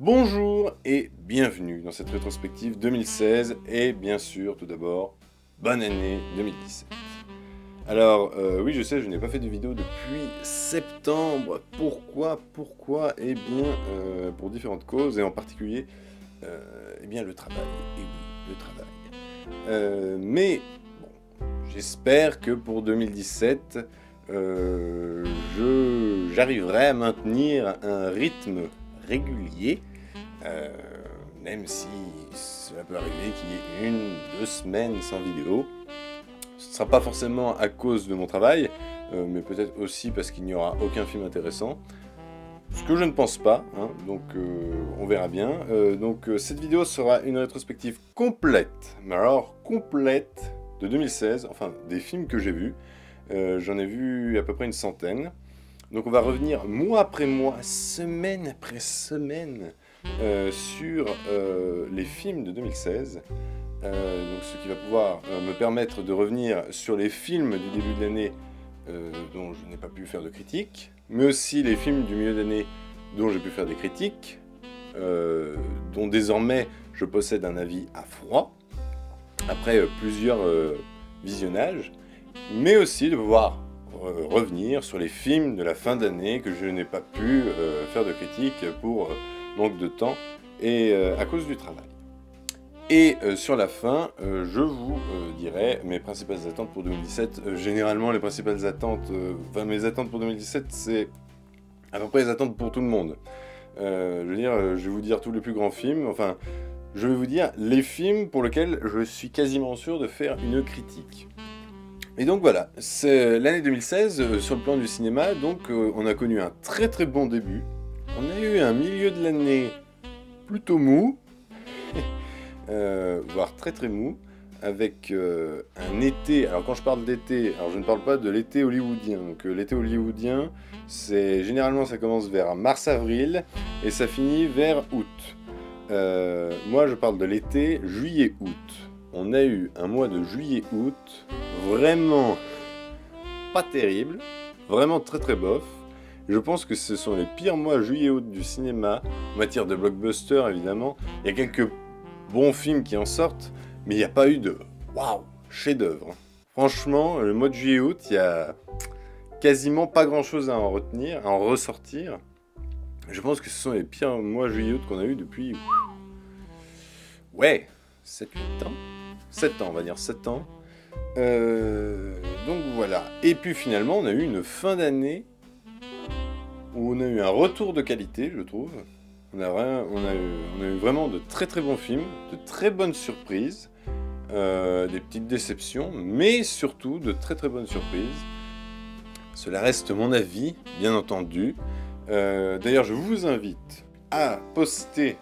Bonjour et bienvenue dans cette rétrospective 2016 et bien sûr tout d'abord, bonne année 2017. Alors oui je sais je n'ai pas fait de vidéo depuis septembre, pourquoi? Eh bien pour différentes causes et en particulier eh bien le travail, et oui le travail. Mais bon, j'espère que pour 2017 j'arriverai à maintenir un rythme régulier, euh, même si cela peut arriver qu'il y ait 1, 2 semaines sans vidéo. Ce ne sera pas forcément à cause de mon travail, mais peut-être aussi parce qu'il n'y aura aucun film intéressant. Ce que je ne pense pas, hein, donc on verra bien. Cette vidéo sera une rétrospective complète, mais alors complète, de 2016, enfin des films que j'ai vus. J'en ai vu à peu près une centaine. Donc on va revenir mois après mois, semaine après semaine, sur les films de 2016. Donc ce qui va pouvoir me permettre de revenir sur les films du début de l'année dont je n'ai pas pu faire de critique, mais aussi les films du milieu d'année dont j'ai pu faire des critiques, dont désormais je possède un avis à froid, après plusieurs visionnages, mais aussi de pouvoir revenir sur les films de la fin d'année que je n'ai pas pu faire de critique pour manque de temps et à cause du travail. Et sur la fin, je vous dirai mes principales attentes pour 2017. Généralement, les principales attentes, mes attentes pour 2017, c'est à peu près les attentes pour tout le monde. Je veux dire, je vais vous dire tous les plus grands films, enfin, je vais vous dire les films pour lesquels je suis quasiment sûr de faire une critique. Et donc voilà, c'est l'année 2016 sur le plan du cinéma, donc on a connu un très très bon début. On a eu un milieu de l'année plutôt mou, voire très très mou, avec un été. Alors quand je parle d'été, alors je ne parle pas de l'été hollywoodien. Donc l'été hollywoodien, c'est généralement ça commence vers mars-avril et ça finit vers août. Moi je parle de l'été juillet-août. On a eu un mois de juillet-août vraiment pas terrible, vraiment très très bof. Je pense que ce sont les pires mois juillet-août du cinéma, en matière de blockbuster évidemment. Il y a quelques bons films qui en sortent, mais il n'y a pas eu de waouh, chef-d'œuvre. Franchement, le mois de juillet-août, il y a quasiment pas grand-chose à en retenir, à en ressortir. Je pense que ce sont les pires mois juillet-août qu'on a eu depuis ouais, 7-8 ans. 7 ans, on va dire 7 ans. Donc voilà. Et puis finalement, on a eu une fin d'année où on a eu un retour de qualité, je trouve. On a eu vraiment de très très bons films, de très bonnes surprises, des petites déceptions, mais surtout de très très bonnes surprises. Cela reste mon avis, bien entendu. D'ailleurs, je vous invite à poster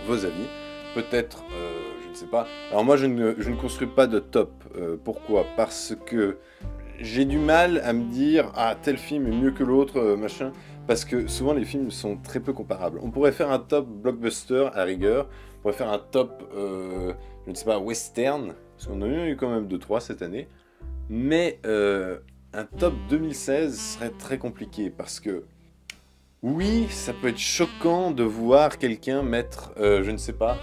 vos avis. Peut-être, je ne sais pas. Alors moi, je ne construis pas de top. Pourquoi? Parce que j'ai du mal à me dire ah tel film est mieux que l'autre, machin. Parce que souvent les films sont très peu comparables. On pourrait faire un top blockbuster à rigueur. On pourrait faire un top, je ne sais pas, western. Parce qu'on en a eu quand même 2-3 cette année. Mais un top 2016 serait très compliqué. Parce que oui, ça peut être choquant de voir quelqu'un mettre, je ne sais pas,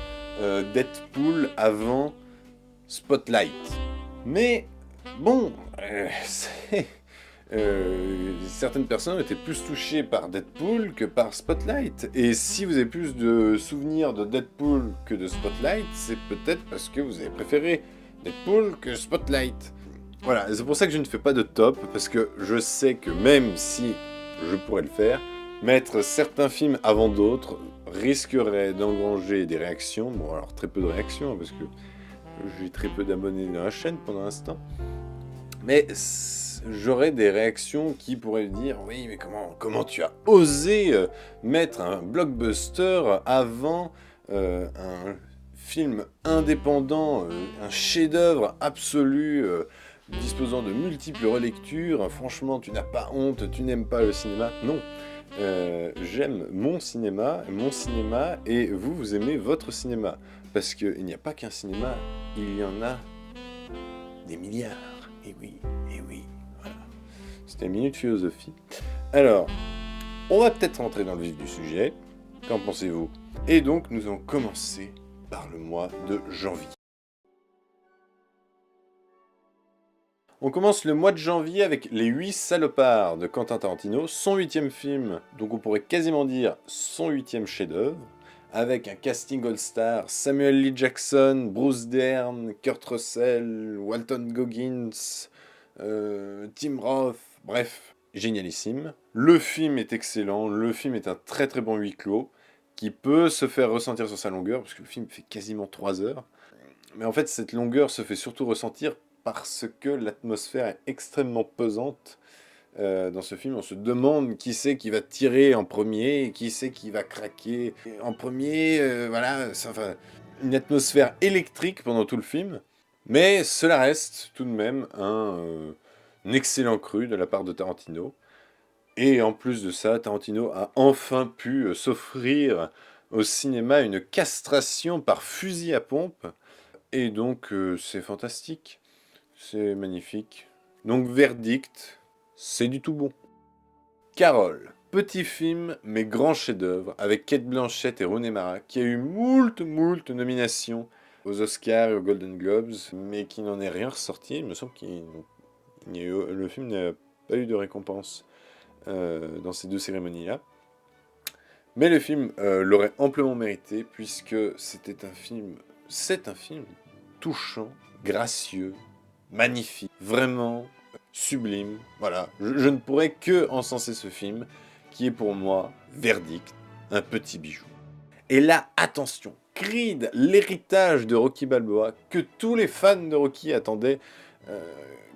Deadpool avant Spotlight. Mais bon, certaines personnes étaient plus touchées par Deadpool que par Spotlight. Et si vous avez plus de souvenirs de Deadpool que de Spotlight, c'est peut-être parce que vous avez préféré Deadpool que Spotlight. Voilà, et c'est pour ça que je ne fais pas de top, parce que je sais que même si je pourrais le faire, mettre certains films avant d'autres risquerait d'engranger des réactions. Bon, alors très peu de réactions, parce que j'ai très peu d'abonnés dans la chaîne pendant l'instant. Mais j'aurais des réactions qui pourraient dire « Oui, mais comment tu as osé mettre un blockbuster avant un film indépendant, un chef-d'œuvre absolu disposant de multiples relectures, franchement, tu n'as pas honte, tu n'aimes pas le cinéma. » Non, j'aime mon cinéma, et vous, vous aimez votre cinéma. Parce qu'il n'y a pas qu'un cinéma, il y en a des milliards. Et oui, voilà. C'était une minute philosophie. Alors, on va peut-être rentrer dans le vif du sujet. Qu'en pensez-vous? Et donc, nous allons commencer par le mois de janvier. On commence le mois de janvier avec Les 8 salopards de Quentin Tarantino, son 8e film, donc on pourrait quasiment dire son 8e chef-d'œuvre, avec un casting all-star, Samuel L. Jackson, Bruce Dern, Kurt Russell, Walton Goggins, Tim Roth, bref, génialissime. Le film est excellent, le film est un très très bon huis clos, qui peut se faire ressentir sur sa longueur, parce que le film fait quasiment 3 heures. Mais en fait, cette longueur se fait surtout ressentir parce que l'atmosphère est extrêmement pesante dans ce film. On se demande qui c'est qui va tirer en premier, qui c'est qui va craquer en premier. Voilà, enfin, une atmosphère électrique pendant tout le film. Mais cela reste tout de même un excellent cru de la part de Tarantino. Et en plus de ça, Tarantino a enfin pu s'offrir au cinéma une castration par fusil à pompe. Et donc, c'est fantastique. C'est magnifique. Donc, verdict, c'est du tout bon. Carole, petit film, mais grand chef-d'œuvre, avec Cate Blanchett et Rooney Mara, qui a eu moult nominations aux Oscars et aux Golden Globes, mais qui n'en est rien ressorti. Il me semble que le film n'a pas eu de récompense dans ces deux cérémonies-là. Mais le film l'aurait amplement mérité, puisque c'est un film touchant, gracieux, magnifique, vraiment sublime. Voilà, je ne pourrais que encenser ce film, qui est pour moi, verdict, un petit bijou. Et là, attention, Creed, l'héritage de Rocky Balboa, que tous les fans de Rocky attendaient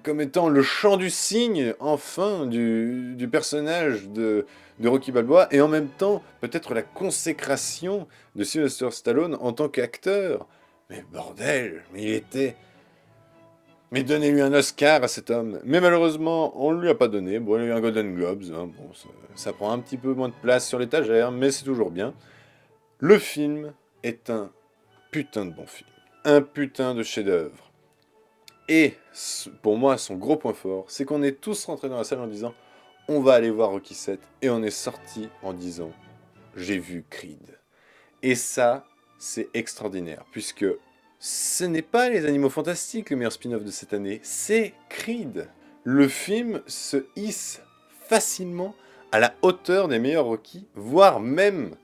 comme étant le chant du cygne, enfin, du personnage de Rocky Balboa, et en même temps, peut-être la consécration de Sylvester Stallone en tant qu'acteur. Mais bordel, mais il était... Mais donnez-lui un Oscar à cet homme. Mais malheureusement, on ne lui a pas donné. Bon, il a eu un Golden Globes. Hein. Bon, ça prend un petit peu moins de place sur l'étagère, mais c'est toujours bien. Le film est un putain de bon film. Un putain de chef-d'œuvre. Et pour moi, son gros point fort, c'est qu'on est tous rentrés dans la salle en disant « On va aller voir Rocky 7 » et on est sorti en disant « J'ai vu Creed ». Et ça, c'est extraordinaire, puisque ce n'est pas Les Animaux Fantastiques le meilleur spin-off de cette année, c'est Creed. Le film se hisse facilement à la hauteur des meilleurs Rocky, voire même,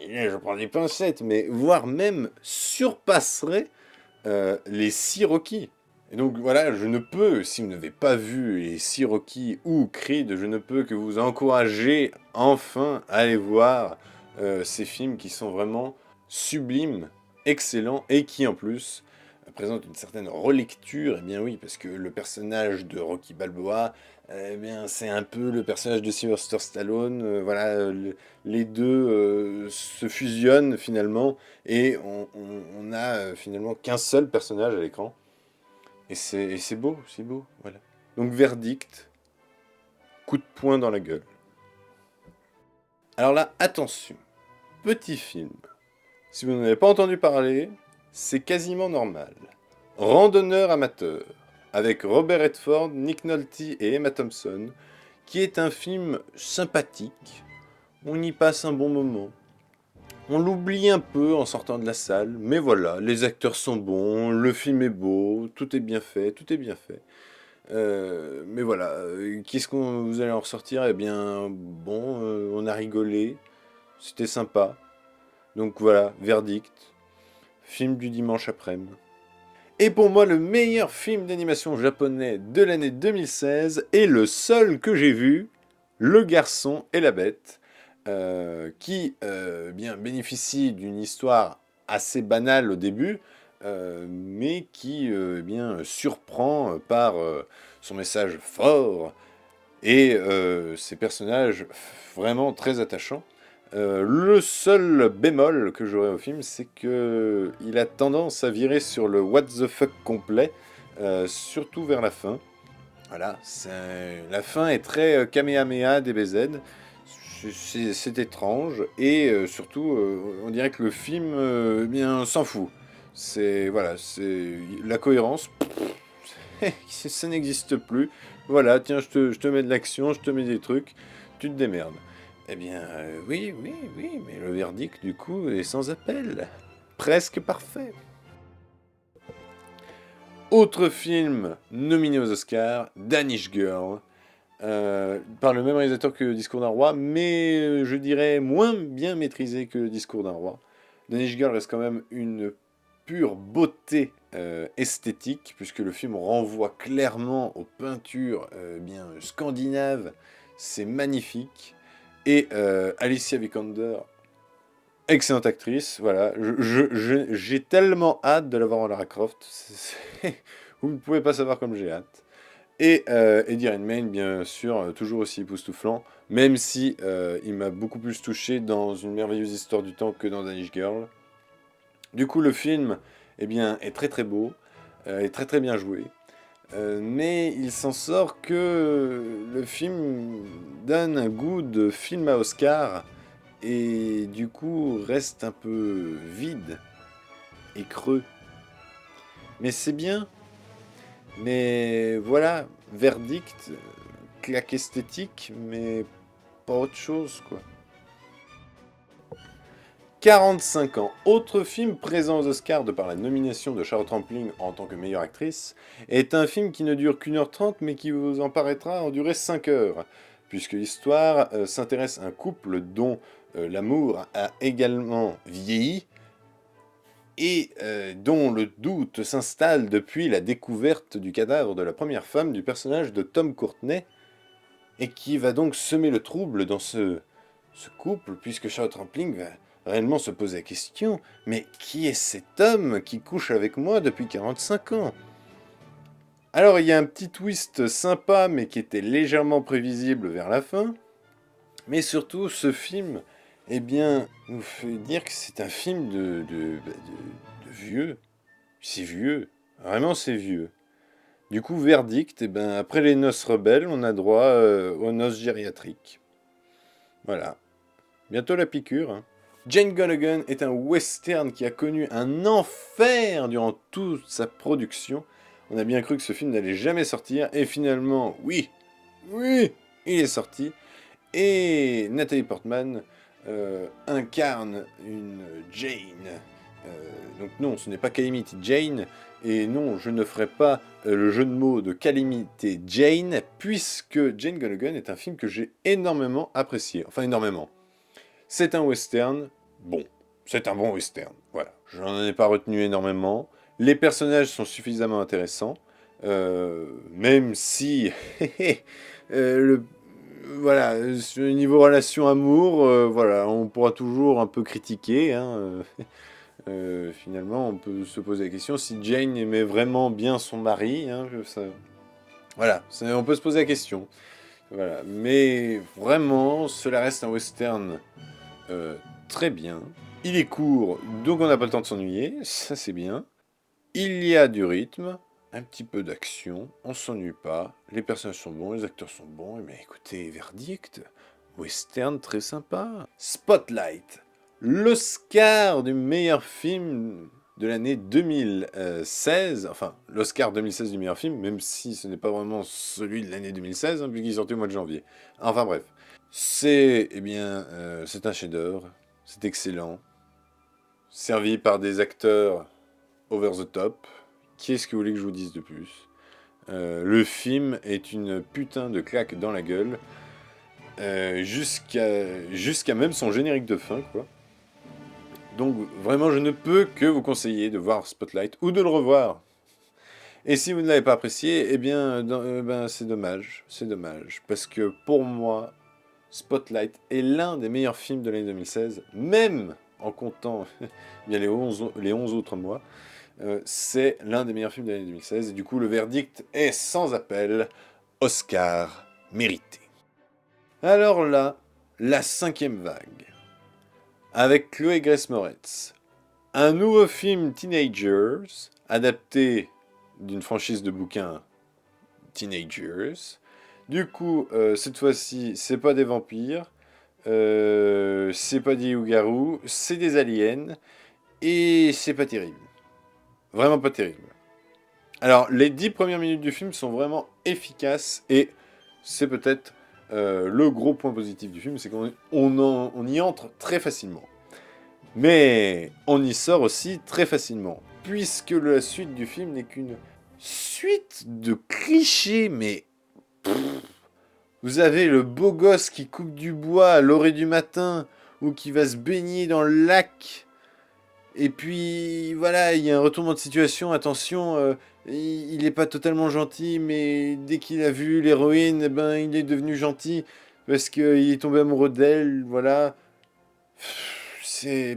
je prends des pincettes, mais voire même surpasserait les 6 Rocky. Et donc voilà, je ne peux, si vous n'avez pas vu les 6 Rocky ou Creed, je ne peux que vous encourager enfin à aller voir ces films qui sont vraiment sublimes, excellents, et qui en plus présentent une certaine relecture. Eh bien oui, parce que le personnage de Rocky Balboa, eh bien c'est un peu le personnage de Sylvester Stallone. Voilà, les deux se fusionnent finalement, et on a finalement qu'un seul personnage à l'écran. Et c'est beau, voilà. Donc verdict, coup de poing dans la gueule. Alors là, attention, petit film. Si vous n'en avez pas entendu parler, c'est quasiment normal. Randonneur amateur, avec Robert Redford, Nick Nolte et Emma Thompson, qui est un film sympathique. On y passe un bon moment. On l'oublie un peu en sortant de la salle, mais voilà, les acteurs sont bons, le film est beau, tout est bien fait, mais voilà, qu'est-ce qu'on vous allez en ressortir? Eh bien, bon, on a rigolé, c'était sympa. Donc voilà, verdict, film du dimanche après-midi. Et pour moi, le meilleur film d'animation japonais de l'année 2016 est le seul que j'ai vu, Le Garçon et la Bête, qui bien bénéficie d'une histoire assez banale au début, mais qui bien surprend par son message fort et ses personnages vraiment très attachants. Le seul bémol que j'aurais au film, c'est que il a tendance à virer sur le what the fuck complet, surtout vers la fin. Voilà, la fin est très Kamehameha DBZ. C'est étrange, et surtout, on dirait que le film bien s'en fout. Voilà, c'est la cohérence, ça n'existe plus. Voilà, tiens, je te mets de l'action, je te mets des trucs, tu te démerdes. Eh bien, oui, mais le verdict, du coup, est sans appel. Presque parfait. Autre film nominé aux Oscars, Danish Girl, par le même réalisateur que Discours d'un roi, mais je dirais moins bien maîtrisé que Discours d'un roi. Danish Girl reste quand même une pure beauté esthétique, puisque le film renvoie clairement aux peintures bien scandinaves. C'est magnifique. Et Alicia Vikander, excellente actrice, voilà. J'ai tellement hâte de la voir en Lara Croft. Vous ne pouvez pas savoir comme j'ai hâte. Et Eddie Redmayne, bien sûr, toujours aussi époustouflant, même si il m'a beaucoup plus touché dans Une merveilleuse histoire du temps que dans Danish Girl. Du coup, le film eh bien, est très très beau, est très très bien joué. Mais il s'en sort que le film donne un goût de film à Oscar et du coup reste un peu vide et creux. Mais c'est bien. Mais voilà, verdict, claque esthétique, mais pas autre chose quoi. 45 ans, autre film présent aux Oscars de par la nomination de Charlotte Rampling en tant que meilleure actrice, est un film qui ne dure qu'1h30 mais qui vous en paraîtra en durer 5 heures, puisque l'histoire s'intéresse à un couple dont l'amour a également vieilli et dont le doute s'installe depuis la découverte du cadavre de la première femme du personnage de Tom Courtenay, et qui va donc semer le trouble dans ce couple, puisque Charlotte Rampling va réellement se poser la question, mais qui est cet homme qui couche avec moi depuis 45 ans? Alors il y a un petit twist sympa, mais qui était légèrement prévisible vers la fin, mais surtout ce film, eh bien, nous fait dire que c'est un film de vieux. C'est vieux, vraiment c'est vieux. Du coup, verdict, eh ben, après les noces rebelles, on a droit aux noces gériatriques. Voilà. Bientôt la piqûre. Hein. Jane Gologan est un western qui a connu un enfer durant toute sa production. On a bien cru que ce film n'allait jamais sortir, et finalement, oui, il est sorti. Et Nathalie Portman incarne une Jane. Donc non, ce n'est pas Calamity Jane, et non, je ne ferai pas le jeu de mots de Calamity Jane, puisque Jane Gologan est un film que j'ai énormément apprécié. Enfin, énormément. C'est un western, bon, c'est un bon western, voilà. Je n'en ai pas retenu énormément. Les personnages sont suffisamment intéressants, même si, le, voilà, sur le niveau relation amour, voilà, on pourra toujours un peu critiquer, hein, finalement, on peut se poser la question si Jane aimait vraiment bien son mari. Hein, voilà, on peut se poser la question. Voilà. Mais vraiment, cela reste un western très bien. Il est court, donc on n'a pas le temps de s'ennuyer. Ça, c'est bien. Il y a du rythme, un petit peu d'action. On s'ennuie pas. Les personnages sont bons, les acteurs sont bons. Mais écoutez, verdict. Western très sympa. Spotlight. L'Oscar du meilleur film de l'année 2016, enfin l'Oscar 2016 du meilleur film, même si ce n'est pas vraiment celui de l'année 2016, hein, puisqu'il est sorti au mois de janvier. Enfin bref, c'est c'est un chef-d'œuvre, c'est excellent, servi par des acteurs over the top. Qu'est-ce que vous voulez que je vous dise de plus? Le film est une putain de claque dans la gueule, jusqu'à même son générique de fin, quoi. Donc vraiment, je ne peux que vous conseiller de voir Spotlight ou de le revoir. Et si vous ne l'avez pas apprécié, eh bien, c'est dommage. C'est dommage. Parce que pour moi, Spotlight est l'un des meilleurs films de l'année 2016, même en comptant bien les 11 autres mois. C'est l'un des meilleurs films de l'année 2016. Et du coup, le verdict est sans appel. Oscar mérité. Alors là, la cinquième vague. Avec Chloé Grace Moretz. Un nouveau film Teenagers, adapté d'une franchise de bouquins Teenagers. Du coup, cette fois-ci, c'est pas des vampires, c'est pas des loups-garous, c'est des aliens, et c'est pas terrible. Vraiment pas terrible. Alors, les 10 premières minutes du film sont vraiment efficaces, et c'est peut-être le gros point positif du film, c'est qu'on y entre très facilement. Mais on y sort aussi très facilement, puisque la suite du film n'est qu'une suite de clichés, mais... Vous avez le beau gosse qui coupe du bois à l'orée du matin, ou qui va se baigner dans le lac. Et puis, voilà, il y a un retournement de situation, attention, il n'est pas totalement gentil, mais dès qu'il a vu l'héroïne, eh ben, il est devenu gentil, parce qu'il est tombé amoureux d'elle, voilà.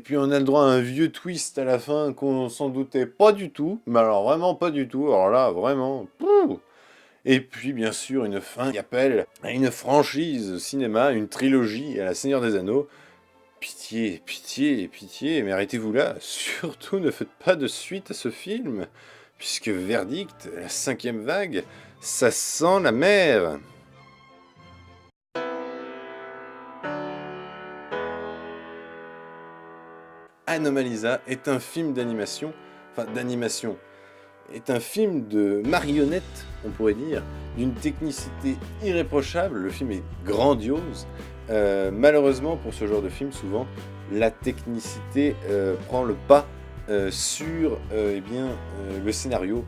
Puis on a le droit à un vieux twist à la fin qu'on s'en doutait pas du tout, mais alors vraiment pas du tout, alors là, vraiment... Pouh. Et puis, bien sûr, une fin qui appelle à une franchise cinéma, une trilogie à la Seigneur des Anneaux. Pitié, pitié, pitié, mais arrêtez-vous là. Surtout ne faites pas de suite à ce film, puisque Verdict, la 5e vague, ça sent la mer. Anomalisa est un film d'animation, est un film de marionnettes, on pourrait dire, d'une technicité irréprochable. Le film est grandiose. Malheureusement, pour ce genre de film, souvent, la technicité prend le pas sur le scénario,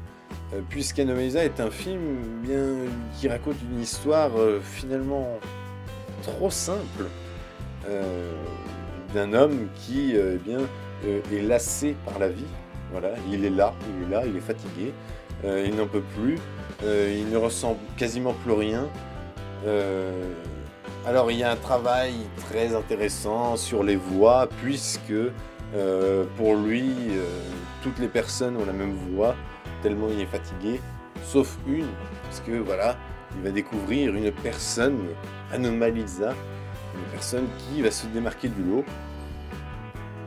puisqu'Anomalisa est un film qui raconte une histoire finalement trop simple d'un homme qui est lassé par la vie. Voilà, il est là, il est fatigué, il n'en peut plus, il ne ressent quasiment plus rien. Alors il y a un travail très intéressant sur les voix, puisque pour lui, toutes les personnes ont la même voix, tellement il est fatigué, sauf une, parce que voilà, il va découvrir une personne, Anomalisa, une personne qui va se démarquer du lot.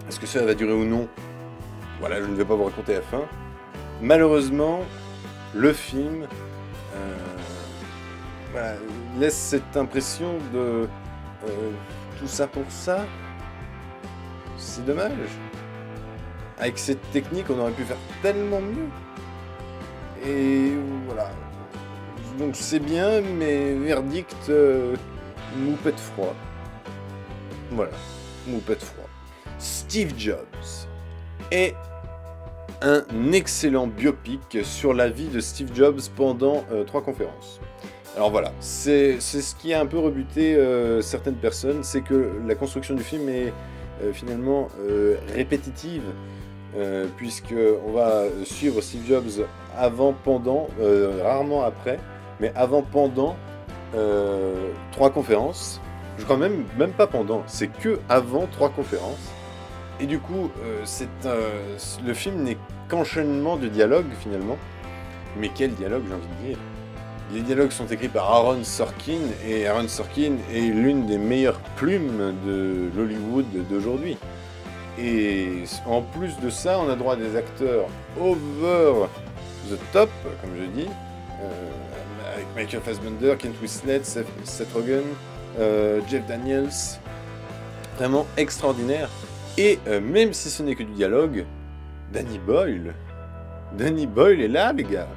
Est-ce que ça va durer ou non ? Voilà, je ne vais pas vous raconter la fin. Malheureusement, le film laisse cette impression de tout ça pour ça. C'est dommage. Avec cette technique, on aurait pu faire tellement mieux. Et voilà. Donc c'est bien, mais Verdict nous pète froid. Voilà, nous pète froid. Steve Jobs est un excellent biopic sur la vie de Steve Jobs pendant 3 conférences. Alors voilà, c'est ce qui a un peu rebuté certaines personnes, c'est que la construction du film est finalement répétitive, puisqu'on va suivre Steve Jobs avant, pendant, rarement après, mais avant, pendant 3 conférences. Je crois même pas pendant, c'est que avant 3 conférences. Et du coup, le film n'est qu'enchaînement de dialogues, finalement. Mais quel dialogue, j'ai envie de dire. Les dialogues sont écrits par Aaron Sorkin, et Aaron Sorkin est l'une des meilleures plumes de l'Hollywood d'aujourd'hui. Et en plus de ça, on a droit à des acteurs over the top, comme je dis, avec Michael Fassbender, Kent Winslet, Seth Rogen, Jeff Daniels. Vraiment extraordinaire. Et même si ce n'est que du dialogue, Danny Boyle est là, les gars.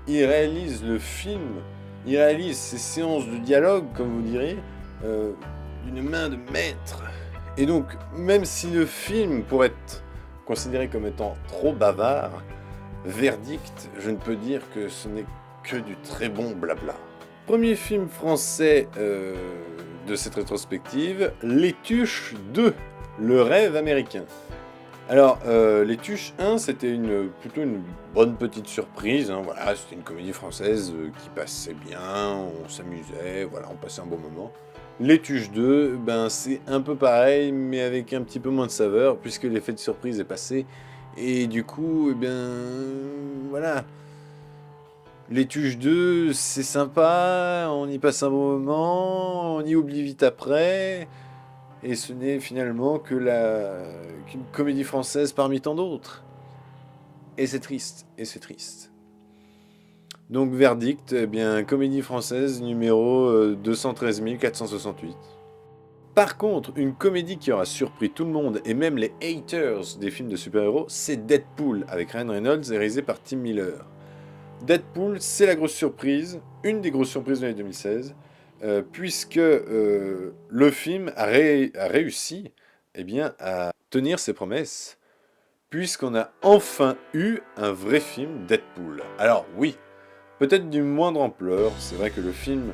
Il réalise le film, il réalise ses séances de dialogue, comme vous direz, d'une main de maître. Et donc, même si le film pourrait être considéré comme étant trop bavard, Verdict, je ne peux dire que ce n'est que du très bon blabla. Premier film français de cette rétrospective, Les Tuches 2. Le rêve américain. Alors, Les Tuches 1, c'était plutôt une bonne petite surprise. Hein, voilà, c'était une comédie française qui passait bien, on s'amusait, voilà, on passait un bon moment. Les Tuches 2, c'est un peu pareil, mais avec un petit peu moins de saveur, puisque l'effet de surprise est passé. Et du coup, voilà. Les Tuches 2, c'est sympa, on y passe un bon moment, on y oublie vite après. Et ce n'est finalement qu'une comédie française parmi tant d'autres. Et c'est triste, Donc Verdict, comédie française numéro 213 468. Par contre, une comédie qui aura surpris tout le monde, et même les haters des films de super-héros, c'est Deadpool, avec Ryan Reynolds et réalisé par Tim Miller. Deadpool, c'est la grosse surprise, une des grosses surprises de l'année 2016, puisque le film a réussi à tenir ses promesses, puisqu'on a enfin eu un vrai film Deadpool. Alors oui, peut-être d'une moindre ampleur, c'est vrai que le film,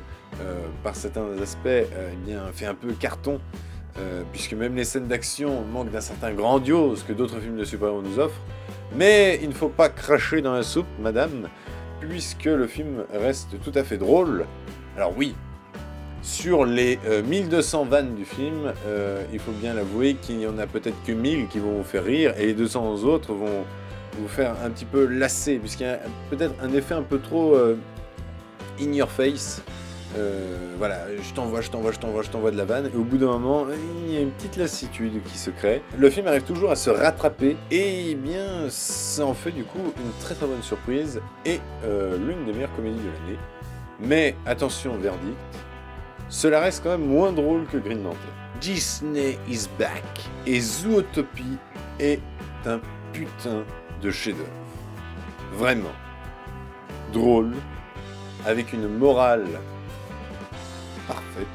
par certains aspects, fait un peu carton, puisque même les scènes d'action manquent d'un certain grandiose que d'autres films de super-héros nous offrent, mais il ne faut pas cracher dans la soupe, madame, puisque le film reste tout à fait drôle. Alors oui, sur les 1200 vannes du film, il faut bien l'avouer qu'il n'y en a peut-être que 1000 qui vont vous faire rire, et les 200 autres vont vous faire un petit peu lasser, puisqu'il y a peut-être un effet un peu trop in your face. Voilà, je t'envoie de la vanne, et au bout d'un moment, il y a une petite lassitude qui se crée. Le film arrive toujours à se rattraper, et bien, ça en fait du coup une très très bonne surprise, et l'une des meilleures comédies de l'année. Mais attention, verdict, cela reste quand même moins drôle que Green Lantern. Disney is back, et Zootopie est un putain de chef-d'œuvre. Vraiment. Drôle, avec une morale parfaite,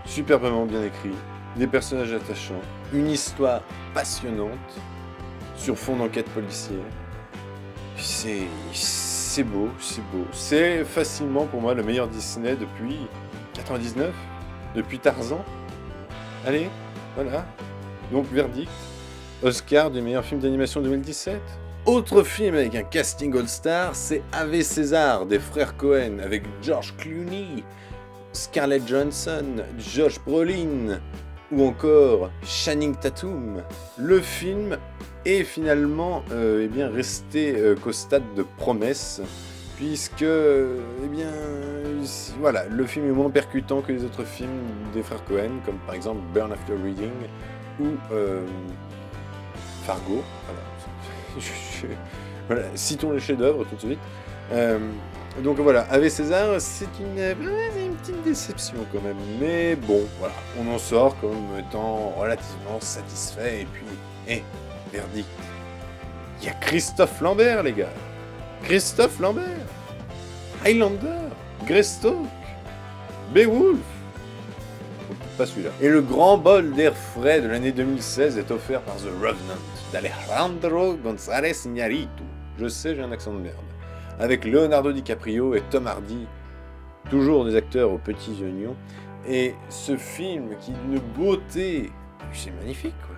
superbement bien écrit, des personnages attachants, une histoire passionnante, sur fond d'enquête policière. C'est beau, c'est beau. C'est facilement pour moi le meilleur Disney depuis 99, depuis Tarzan. Allez, voilà. Donc verdict, Oscar du meilleur film d'animation 2017. Autre film avec un casting all-star, c'est Ave César des frères Cohen avec George Clooney, Scarlett Johansson, Josh Brolin ou encore Channing Tatum. Le film est finalement resté qu'au stade de promesse, puisque voilà, le film est moins percutant que les autres films des frères Cohen, comme par exemple Burn After Reading ou Fargo. Voilà. Voilà, citons les chefs-d'œuvre tout de suite. Donc voilà, Ave César, c'est une petite déception quand même, mais bon, voilà, on en sort comme étant relativement satisfait, et puis, verdict, il y a Christophe Lambert, les gars. Christophe Lambert, Highlander, Greystoke, Beowulf. Pas celui-là. Et le grand bol d'air frais de l'année 2016 est offert par The Revenant d'Alejandro González Iñárritu. Je sais, j'ai un accent de merde. Avec Leonardo DiCaprio et Tom Hardy, toujours des acteurs aux petits oignons. Et ce film qui est d'une beauté, c'est magnifique, quoi.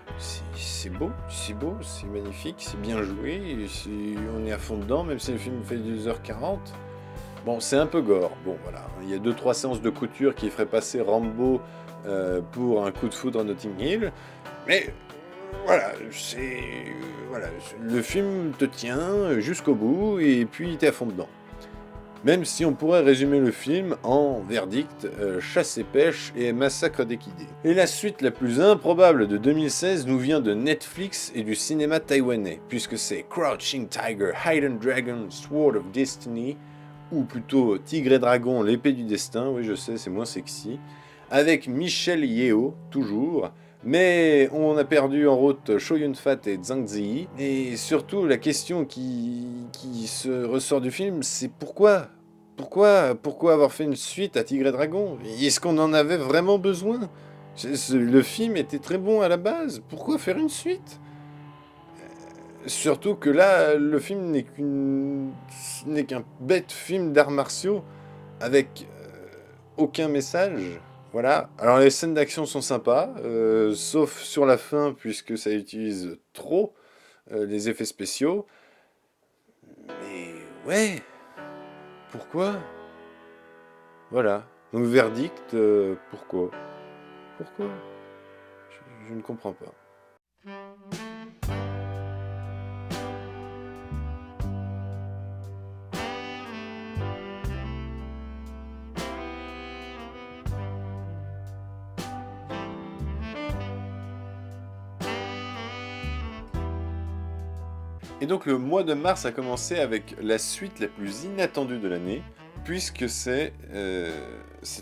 C'est beau, c'est magnifique, c'est bien joué, on est à fond dedans, même si le film fait 2h40. Bon, c'est un peu gore, bon voilà, il y a 2-3 séances de couture qui feraient passer Rambo pour un coup de foudre à Notting Hill, mais voilà, le film te tient jusqu'au bout et puis t'es à fond dedans. Même si on pourrait résumer le film en verdict, chasse et pêche et massacre d'équidés. Et la suite la plus improbable de 2016 nous vient de Netflix et du cinéma taïwanais, puisque c'est Crouching Tiger, Hidden Dragon, Sword of Destiny, ou plutôt Tigre et Dragon, l'épée du destin, oui je sais, c'est moins sexy, avec Michelle Yeoh, toujours, mais on a perdu en route Chow Yun-fat et Zhang Ziyi, et surtout la question qui se ressort du film, c'est pourquoi avoir fait une suite à Tigre et Dragon? Est-ce qu'on en avait vraiment besoin? Le film était très bon à la base, pourquoi faire une suite? Surtout que là, le film n'est qu'un bête film d'arts martiaux avec aucun message. Voilà. Alors les scènes d'action sont sympas, sauf sur la fin puisque ça utilise trop les effets spéciaux. Mais ouais, pourquoi? Voilà. Donc verdict, pourquoi? Pourquoi? Je ne comprends pas. Et donc le mois de mars a commencé avec la suite la plus inattendue de l'année, puisque c'était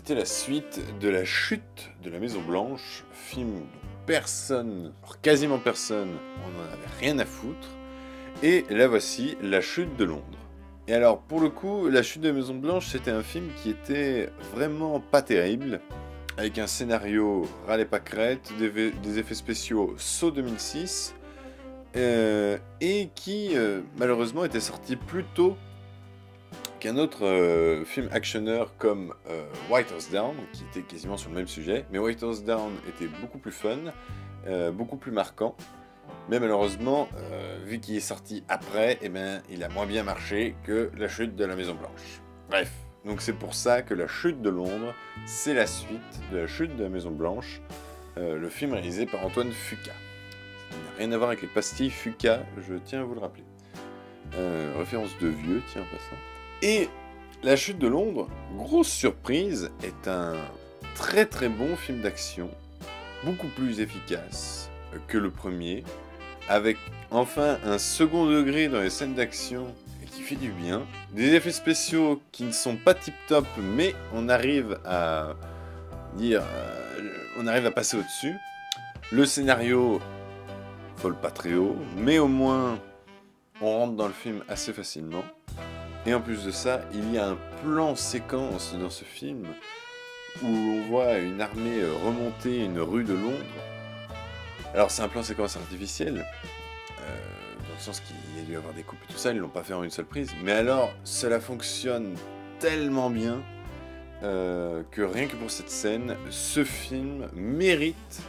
la suite de La Chute de la Maison Blanche, film dont personne, quasiment personne, on n'en avait rien à foutre, et la voici, La Chute de Londres. Et alors, pour le coup, La Chute de la Maison Blanche, c'était un film qui était vraiment pas terrible, avec un scénario râlait pas crête, des effets spéciaux saut 2006, et qui, malheureusement, était sorti plus tôt qu'un autre film actionneur comme White House Down, qui était quasiment sur le même sujet, mais White House Down était beaucoup plus fun, beaucoup plus marquant. Mais malheureusement, vu qu'il est sorti après, eh ben, il a moins bien marché que La Chute de la Maison Blanche. Bref, donc c'est pour ça que La Chute de Londres, c'est la suite de La Chute de la Maison Blanche, le film réalisé par Antoine Fuqua. Ça n'a rien à voir avec les pastilles Fuqua, je tiens à vous le rappeler. Référence de vieux, tiens, en passant. Et La Chute de Londres, grosse surprise, est un très très bon film d'action, beaucoup plus efficace que le premier, avec enfin un second degré dans les scènes d'action et qui fait du bien. Des effets spéciaux qui ne sont pas tip-top, mais on arrive à passer au-dessus. Le scénario vole pas très haut, mais au moins on rentre dans le film assez facilement. Et en plus de ça, il y a un plan séquence dans ce film où on voit une armée remonter une rue de Londres. Alors c'est un plan séquence artificiel, dans le sens qu'il y a dû avoir des coupes et tout ça, ils l'ont pas fait en une seule prise. Mais alors, cela fonctionne tellement bien que rien que pour cette scène, ce film mérite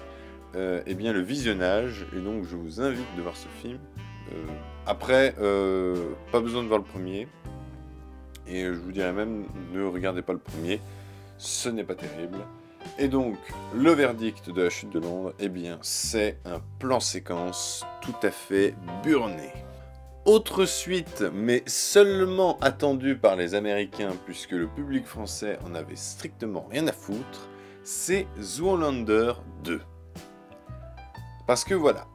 eh bien, le visionnage. Et donc je vous invite de voir ce film. Après, pas besoin de voir le premier. Et je vous dirais même, ne regardez pas le premier, ce n'est pas terrible. Et donc, le verdict de La Chute de Londres, eh bien, c'est un plan séquence tout à fait burné. Autre suite, mais seulement attendue par les Américains, puisque le public français en avait strictement rien à foutre, c'est Zoolander 2. Parce que voilà,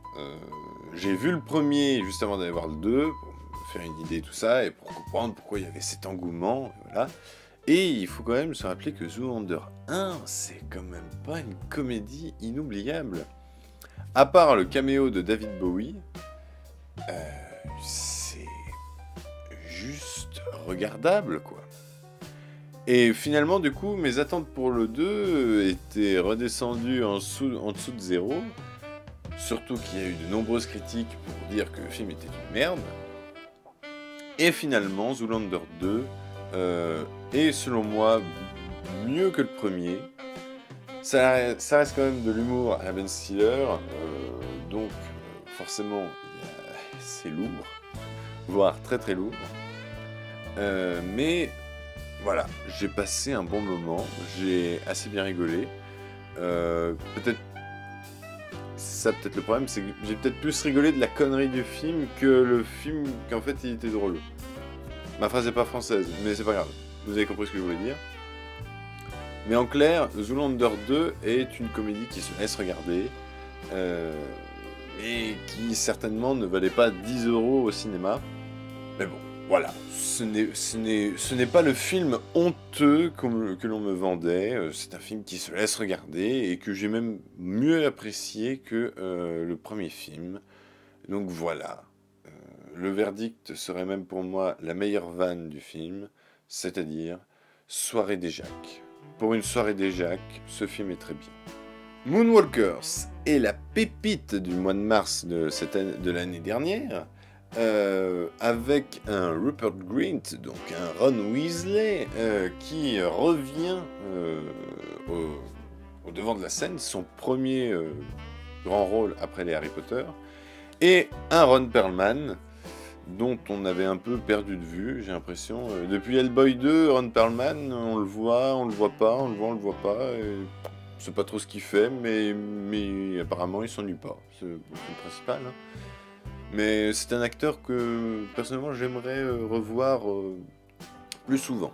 j'ai vu le premier juste avant d'aller voir le 2, pour me faire une idée de tout ça, et pour comprendre pourquoi il y avait cet engouement, et voilà. Et il faut quand même se rappeler que Zoolander 1, c'est quand même pas une comédie inoubliable. À part le caméo de David Bowie, c'est juste regardable, quoi. Et finalement, du coup, mes attentes pour le 2 étaient redescendues en dessous de zéro. Surtout qu'il y a eu de nombreuses critiques pour dire que le film était une merde. Et finalement, Zoolander 2... et selon moi, mieux que le premier. Ça reste quand même de l'humour à la Ben Stiller, donc forcément, c'est lourd, voire très très lourd. Mais voilà, j'ai passé un bon moment, j'ai assez bien rigolé. Peut-être le problème, c'est que j'ai peut-être plus rigolé de la connerie du film que le film qu'en fait il était drôle. Ma phrase n'est pas française, mais c'est pas grave. Vous avez compris ce que je voulais dire. Mais en clair, Zoolander 2 est une comédie qui se laisse regarder, et qui certainement ne valait pas 10 € au cinéma. Mais bon, voilà. Ce n'est pas le film honteux que l'on me vendait. C'est un film qui se laisse regarder et que j'ai même mieux apprécié que le premier film. Donc voilà. Le verdict serait même pour moi la meilleure vanne du film, c'est-à-dire Soirée des Jacks. Pour une soirée des Jacks, ce film est très bien. Moonwalkers est la pépite du mois de mars de l'année dernière, avec un Rupert Grint, donc un Ron Weasley, qui revient au devant de la scène, son premier grand rôle après les Harry Potter, et un Ron Perlman, dont on avait un peu perdu de vue, j'ai l'impression. Depuis Hellboy 2, Ron Perlman, on le voit pas, on le voit pas, et c'est pas trop ce qu'il fait, mais apparemment il s'ennuie pas, c'est le principal. Hein. Mais c'est un acteur que, personnellement, j'aimerais revoir plus souvent.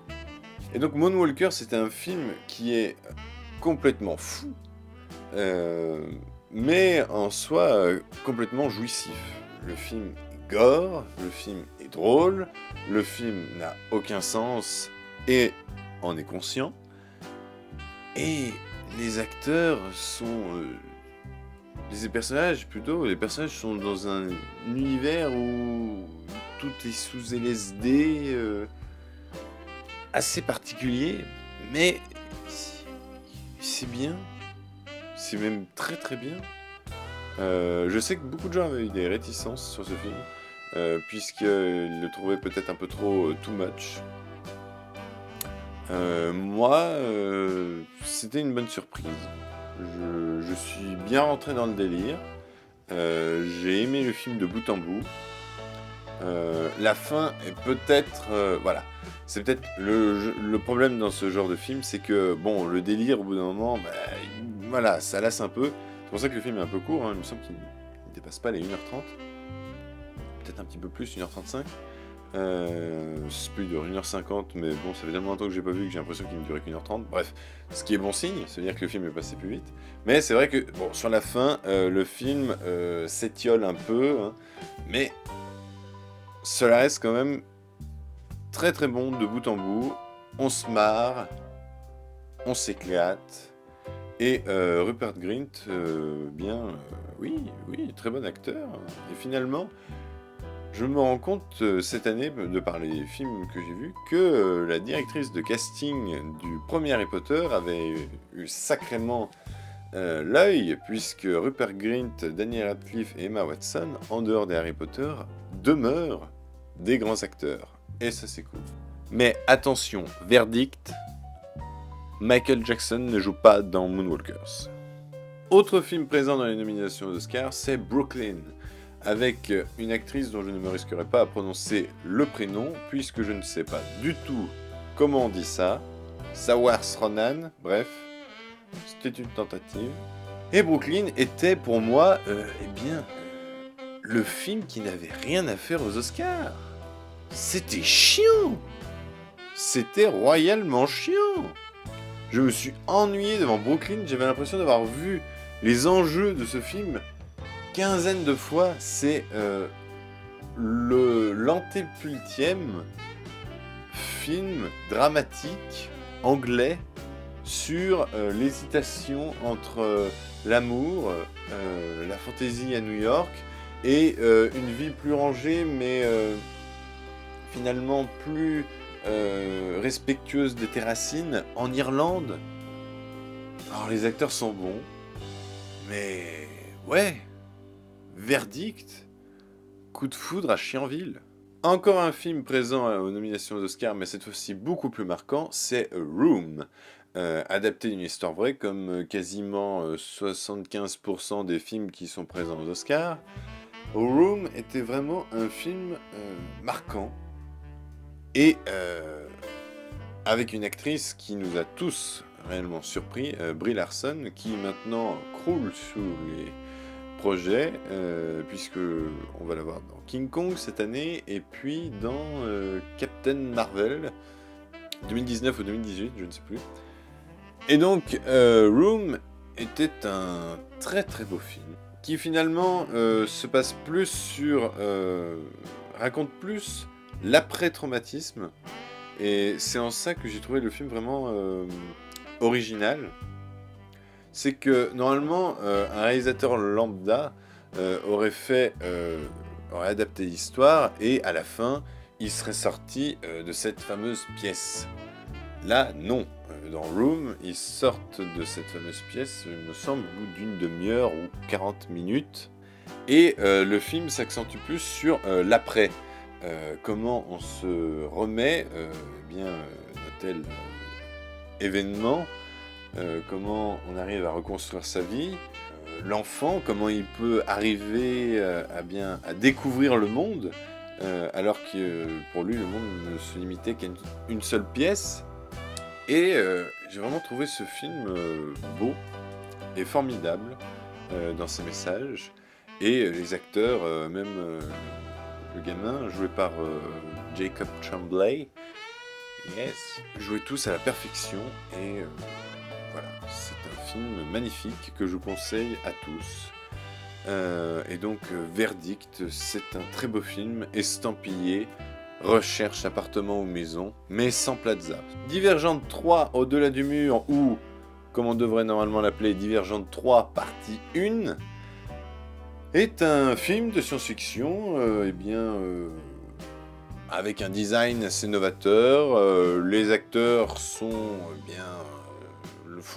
Et donc Moonwalker, c'est un film qui est complètement fou, mais en soi complètement jouissif. Le film gore, le film est drôle, le film n'a aucun sens et en est conscient, et les acteurs sont... les personnages sont dans un univers où tout est sous LSD, assez particulier, mais c'est bien, c'est même très très bien. Je sais que beaucoup de gens avaient eu des réticences sur ce film, puisqu'ils le trouvaient peut-être un peu trop too much. Moi, c'était une bonne surprise. Je suis bien rentré dans le délire. J'ai aimé le film de bout en bout. La fin est peut-être... voilà. C'est peut-être le problème dans ce genre de film, c'est que, bon, le délire, au bout d'un moment, voilà, ça lasse un peu. C'est pour ça que le film est un peu court, hein. Il me semble qu'il ne dépasse pas les 1h30. Peut-être un petit peu plus, 1h35. C'est plus de 1h50, mais bon, ça fait tellement longtemps que j'ai pas vu que j'ai l'impression qu'il ne durait qu'1h30. Bref, ce qui est bon signe, ça veut dire que le film est passé plus vite. Mais c'est vrai que, bon, sur la fin, le film s'étiole un peu, hein, mais cela reste quand même très très bon de bout en bout. On se marre, on s'éclate. Et Rupert Grint, oui, très bon acteur. Et finalement, je me rends compte cette année, de par les films que j'ai vus, que la directrice de casting du premier Harry Potter avait eu sacrément l'œil, puisque Rupert Grint, Daniel Radcliffe et Emma Watson, en dehors des Harry Potter, demeurent des grands acteurs. Et ça, c'est cool. Mais attention, verdict, Michael Jackson ne joue pas dans Moonwalkers. Autre film présent dans les nominations aux Oscars, c'est Brooklyn, avec une actrice dont je ne me risquerai pas à prononcer le prénom, puisque je ne sais pas du tout comment on dit ça. Saoirse Ronan, bref, c'était une tentative. Et Brooklyn était pour moi, le film qui n'avait rien à faire aux Oscars. C'était chiant. C'était royalement chiant. Je me suis ennuyé devant Brooklyn, j'avais l'impression d'avoir vu les enjeux de ce film quinzaine de fois. C'est l'antépultième film dramatique anglais sur l'hésitation entre l'amour, la fantaisie à New York et une vie plus rangée mais finalement plus respectueuse des terracines en Irlande. Alors les acteurs sont bons, mais ouais, verdict, coup de foudre à Chienville. Encore un film présent aux nominations aux Oscars, mais cette fois-ci beaucoup plus marquant, c'est Room, adapté d'une histoire vraie, comme quasiment 75% des films qui sont présents aux Oscars. Room était vraiment un film marquant, et avec une actrice qui nous a tous réellement surpris, Brie Larson, qui maintenant croule sous les projets, puisque on va la voir dans King Kong cette année, et puis dans Captain Marvel, 2019 ou 2018, je ne sais plus. Et donc, Room était un très très beau film, qui finalement se passe plus sur... raconte plus l'après-traumatisme, et c'est en ça que j'ai trouvé le film vraiment original. C'est que normalement un réalisateur lambda aurait adapté l'histoire et à la fin il serait sorti de cette fameuse pièce. Là non, dans Room ils sortent de cette fameuse pièce, il me semble, au bout d'une demi-heure ou 40 minutes, et le film s'accentue plus sur l'après. Comment on se remet d'un tel événement, comment on arrive à reconstruire sa vie, l'enfant, comment il peut arriver à découvrir le monde, alors que pour lui le monde ne se limitait qu'à une seule pièce. Et j'ai vraiment trouvé ce film beau et formidable dans ses messages, et les acteurs, même le gamin joué par Jacob Tremblay, jouaient tous à la perfection, et voilà, c'est un film magnifique que je conseille à tous. Et donc, verdict, c'est un très beau film, estampillé recherche appartement ou maison, mais sans plaza. Divergente 3, Au-delà du mur, ou comme on devrait normalement l'appeler, Divergente 3, partie 1, est un film de science-fiction avec un design assez novateur. Les acteurs font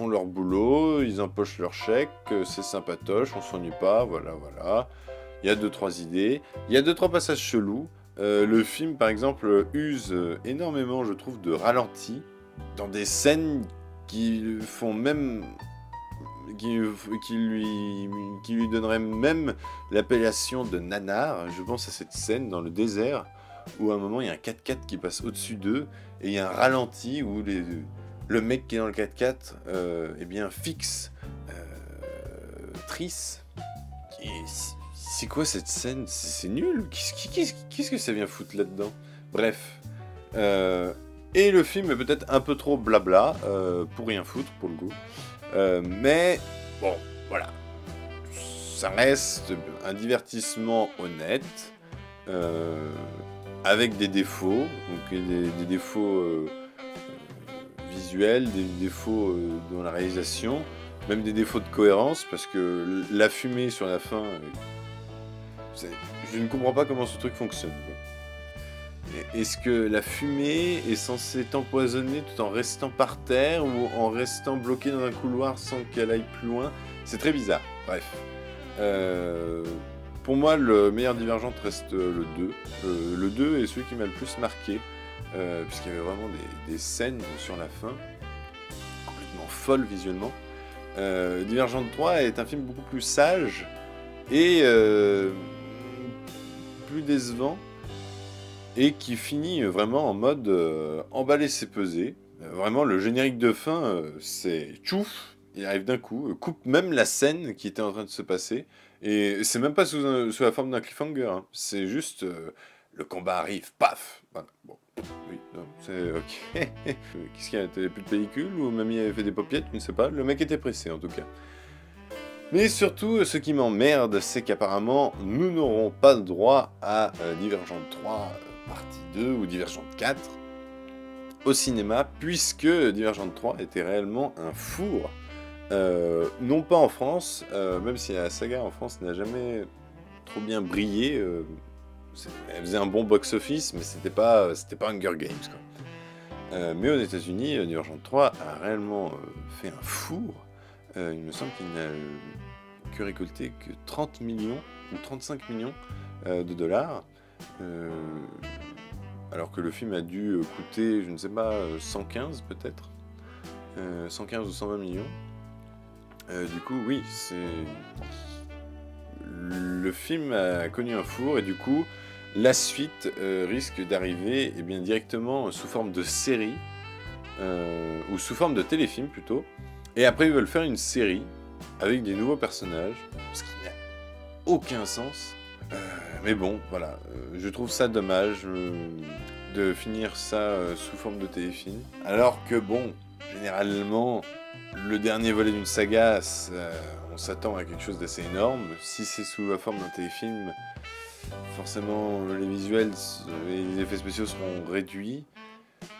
leur boulot, ils empochent leur chèque, c'est sympatoche, on s'ennuie pas, voilà. Il y a 2-3 idées, il y a 2-3 passages chelous. Le film, par exemple, use énormément, je trouve, de ralentis dans des scènes qui font même... qui lui donnerait même l'appellation de nanar. Je pense à cette scène dans le désert où à un moment il y a un 4x4 qui passe au-dessus d'eux et il y a un ralenti où le mec qui est dans le 4x4 fixe Triss. C'est quoi cette scène? C'est nul. Qu'est-ce que ça vient foutre là-dedans? Bref. Et le film est peut-être un peu trop blabla pour rien foutre pour le coup. Mais bon, voilà. Ça reste un divertissement honnête, avec des défauts, donc des défauts visuels, des défauts dans la réalisation, même des défauts de cohérence, parce que la fumée sur la fin, je ne comprends pas comment ce truc fonctionne, quoi. Est-ce que la fumée est censée t'empoisonner tout en restant par terre ou en restant bloqué dans un couloir sans qu'elle aille plus loin? C'est très bizarre. Bref. Pour moi, le meilleur Divergente reste le 2. Le 2 est celui qui m'a le plus marqué, puisqu'il y avait vraiment des scènes sur la fin complètement folles visuellement. Divergente 3 est un film beaucoup plus sage et plus décevant, et qui finit vraiment en mode emballer c'est peser. Vraiment, le générique de fin, c'est tchouf, il arrive d'un coup, coupe même la scène qui était en train de se passer, et c'est même pas sous la forme d'un cliffhanger, hein. C'est juste le combat arrive, paf. Voilà. Bon, oui, non, c'est ok. Qu'est-ce qu'il y a? T'avais plus de pellicule ou mamie avait fait des paupiètes? Je ne sais pas. Le mec était pressé en tout cas. Mais surtout, ce qui m'emmerde, c'est qu'apparemment, nous n'aurons pas le droit à Divergente 3 partie 2 ou Divergente 4 au cinéma, puisque Divergente 3 était réellement un four. Non pas en France, même si la saga en France n'a jamais trop bien brillé. Elle faisait un bon box-office, mais c'était pas Hunger Games, quoi. Mais aux États-Unis, Divergente 3 a réellement fait un four. Il me semble qu'il n'a que récolté que 30 millions ou 35 millions de dollars, alors que le film a dû coûter, je ne sais pas, 115 peut-être, 115 ou 120 millions. Du coup, oui, le film a connu un four, et du coup, la suite risque d'arriver directement sous forme de série, ou sous forme de téléfilm plutôt. Et après, ils veulent faire une série avec des nouveaux personnages, ce qui n'a aucun sens. Mais bon, voilà, je trouve ça dommage de finir ça sous forme de téléfilm. Alors que bon, généralement, le dernier volet d'une saga, on s'attend à quelque chose d'assez énorme. Si c'est sous la forme d'un téléfilm, forcément les visuels et les effets spéciaux seront réduits.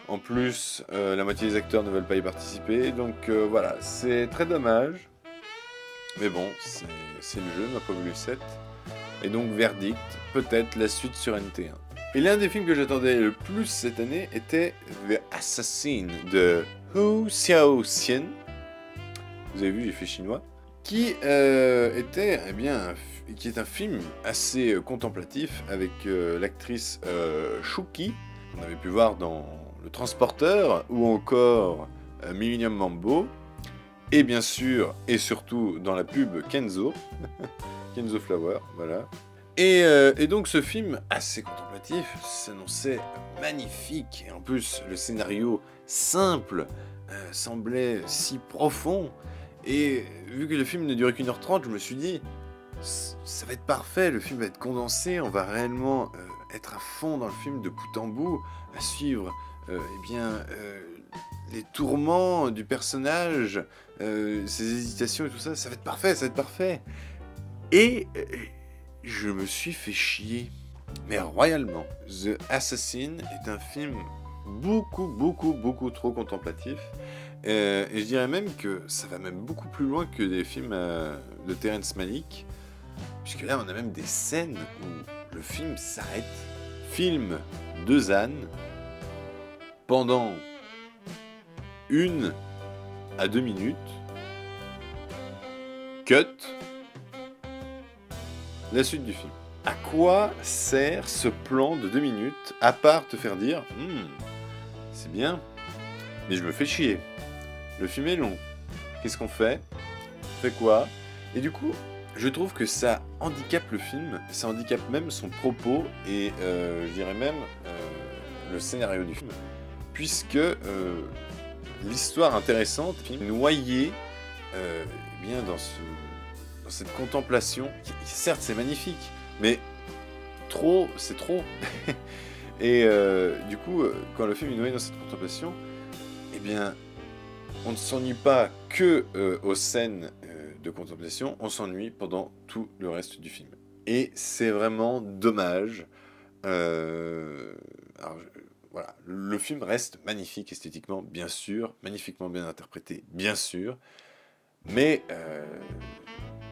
En plus, la moitié des acteurs ne veulent pas y participer, donc voilà, c'est très dommage. Mais bon, c'est le jeu, n'a pas voulu 7. Et donc, verdict, peut-être la suite sur NT1. Et l'un des films que j'attendais le plus cette année était The Assassin de Hu Xiaoxian. Vous avez vu, j'ai fait chinois. Qui était, qui est un film assez contemplatif avec l'actrice Shuki, qu'on avait pu voir dans Le Transporteur, ou encore Millennium Mambo, et bien sûr, et surtout dans la pub Kenzo, Kenzo Flower, voilà. Et donc ce film, assez contemplatif, s'annonçait magnifique, et en plus le scénario simple semblait si profond, et vu que le film ne durait qu'1h30, je me suis dit, ça va être parfait, le film va être condensé, on va réellement être à fond dans le film de bout en bout, à suivre les tourments du personnage, ses hésitations et tout ça, ça va être parfait, ça va être parfait. Et je me suis fait chier, mais royalement. The Assassin est un film beaucoup trop contemplatif, et je dirais même que ça va même beaucoup plus loin que des films de Terrence Malick, puisque là on a même des scènes où le film s'arrête, film de Zan pendant 1 à 2 minutes, cut, la suite du film. À quoi sert ce plan de 2 minutes, à part te faire dire c'est bien, mais je me fais chier. Le film est long. Qu'est-ce qu'on fait? On fait quoi? Et du coup, je trouve que ça handicape le film, ça handicape même son propos et je dirais même le scénario du film, puisque l'histoire intéressante est noyée bien dans cette contemplation. Certes, c'est magnifique, mais trop, c'est trop. Et du coup, quand le film est noyé dans cette contemplation, eh bien, on ne s'ennuie pas que aux scènes de contemplation, on s'ennuie pendant tout le reste du film. Et c'est vraiment dommage. Voilà, le film reste magnifique esthétiquement, bien sûr, magnifiquement bien interprété, bien sûr. Mais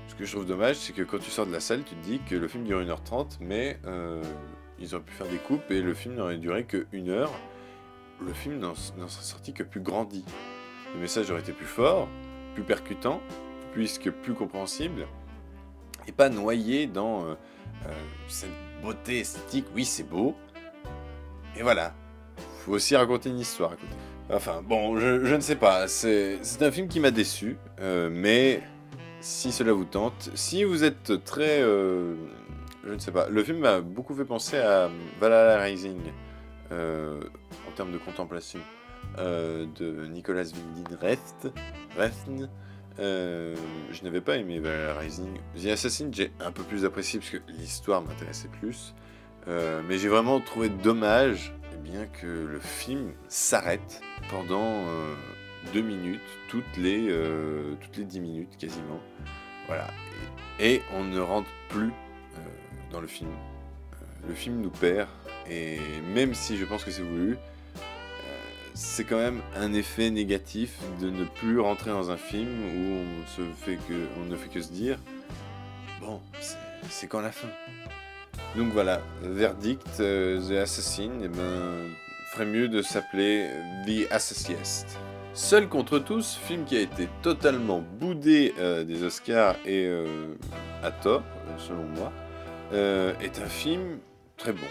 ce que je trouve dommage, c'est que quand tu sors de la salle, tu te dis que le film dure 1h30, mais ils auraient pu faire des coupes et le film n'aurait duré que 1 heure. Le film n'en serait sorti que plus grandi. Le message aurait été plus fort, plus percutant, puisque plus compréhensible, et pas noyé dans cette beauté esthétique. Oui, c'est beau, et voilà. Faut aussi raconter une histoire à côté. Enfin, bon, je ne sais pas. C'est un film qui m'a déçu, mais si cela vous tente, si vous êtes très... je ne sais pas. Le film m'a beaucoup fait penser à Valhalla Rising, en termes de contemplation, de Nicolas Winding Refn. Je n'avais pas aimé Valhalla Rising. The Assassin, j'ai un peu plus apprécié parce que l'histoire m'intéressait plus. Mais j'ai vraiment trouvé dommage bien que le film s'arrête pendant 2 minutes, toutes les 10 minutes quasiment. Voilà. Et on ne rentre plus dans le film. Le film nous perd. Et même si je pense que c'est voulu, c'est quand même un effet négatif de ne plus rentrer dans un film où on ne fait que se dire bon, c'est quand la fin. Donc voilà, verdict, The Assassin, ferait mieux de s'appeler The Assassinist. Seul contre tous, film qui a été totalement boudé des Oscars et à tort, selon moi, est un film très bon.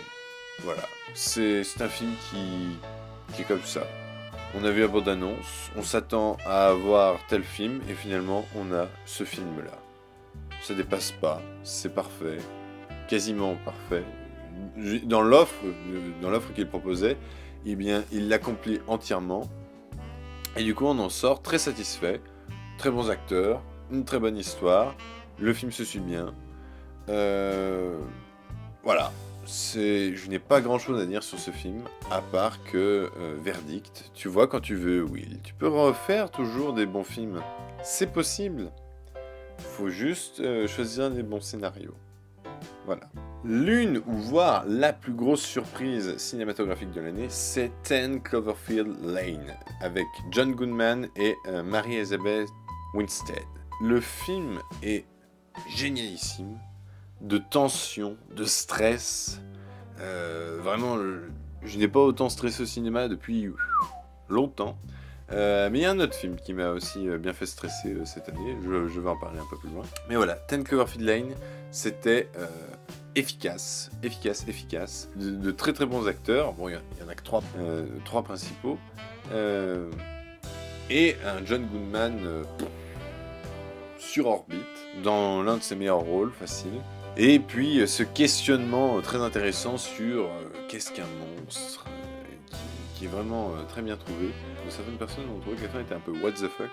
Voilà, c'est un film qui est comme ça. On a vu la bande-annonce, on s'attend à avoir tel film, et finalement, on a ce film-là. Ça dépasse pas, c'est parfait, quasiment parfait. Dans l'offre qu'il proposait, eh bien, il l'accomplit entièrement. Et du coup, on en sort très satisfait. Très bons acteurs, une très bonne histoire, le film se suit bien. Voilà. Je n'ai pas grand chose à dire sur ce film, à part que verdict, tu vois quand tu veux, Will. Tu peux refaire toujours des bons films. C'est possible. Faut juste choisir des bons scénarios. Voilà. L'une ou voire la plus grosse surprise cinématographique de l'année, c'est 10 Cloverfield Lane, avec John Goodman et Mary-Elizabeth Winstead. Le film est génialissime, de tension, de stress. Vraiment, je n'ai pas autant stressé au cinéma depuis longtemps. Mais il y a un autre film qui m'a aussi bien fait stresser cette année, je vais en parler un peu plus loin. Mais voilà, 10 Cloverfield Lane, c'était efficace, de très très bons acteurs. Bon, il y en a que trois principaux. Et un John Goodman sur orbite, dans l'un de ses meilleurs rôles, facile. Et puis ce questionnement très intéressant sur qu'est-ce qu'un monstre, qui est vraiment très bien trouvé. Certaines personnes ont trouvé que la fin était un peu what the fuck.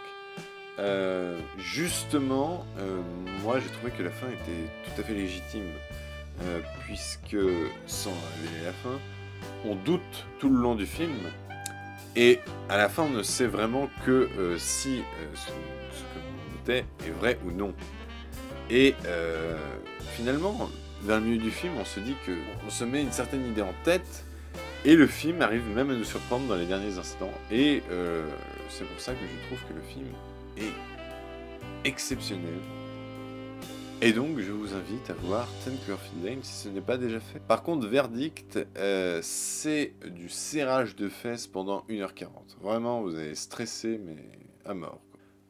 Justement, moi j'ai trouvé que la fin était tout à fait légitime, puisque sans révéler la fin, on doute tout le long du film, et à la fin on ne sait vraiment que si ce que l'on doutait est vrai ou non. Et finalement, vers le milieu du film, on se dit qu'on se met une certaine idée en tête, et le film arrive même à nous surprendre dans les derniers instants. Et c'est pour ça que je trouve que le film est exceptionnel. Et donc, je vous invite à voir 10 Cloverfield Lane si ce n'est pas déjà fait. Par contre, Verdict, c'est du serrage de fesses pendant 1h40. Vraiment, vous allez stresser, mais à mort.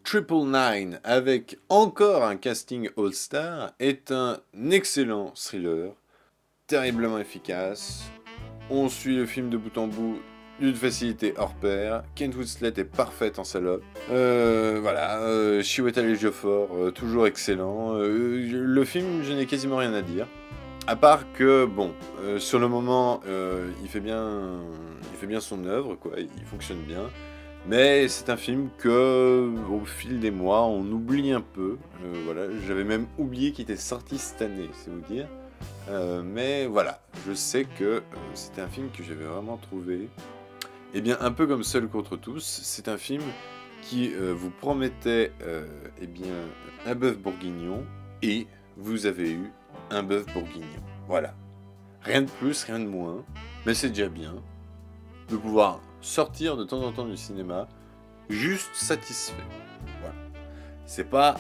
Triple Nine, avec encore un casting all-star, est un excellent thriller, terriblement efficace. On suit le film de bout en bout d'une facilité hors pair. Kate Winslet est parfaite en salope. Voilà, Chiwetel Ejiofor, toujours excellent. Le film, je n'ai quasiment rien à dire. À part que, bon, sur le moment, il fait bien son œuvre, quoi. Il fonctionne bien. Mais c'est un film que, au fil des mois, on oublie un peu. Voilà, j'avais même oublié qu'il était sorti cette année, c'est vous dire. Mais voilà, je sais que c'était un film que j'avais vraiment trouvé. Eh bien, un peu comme Seul contre tous, c'est un film qui vous promettait eh bien, un bœuf bourguignon, et vous avez eu un bœuf bourguignon. Voilà. Rien de plus, rien de moins, mais c'est déjà bien de pouvoir sortir de temps en temps du cinéma juste satisfait. Voilà. C'est pas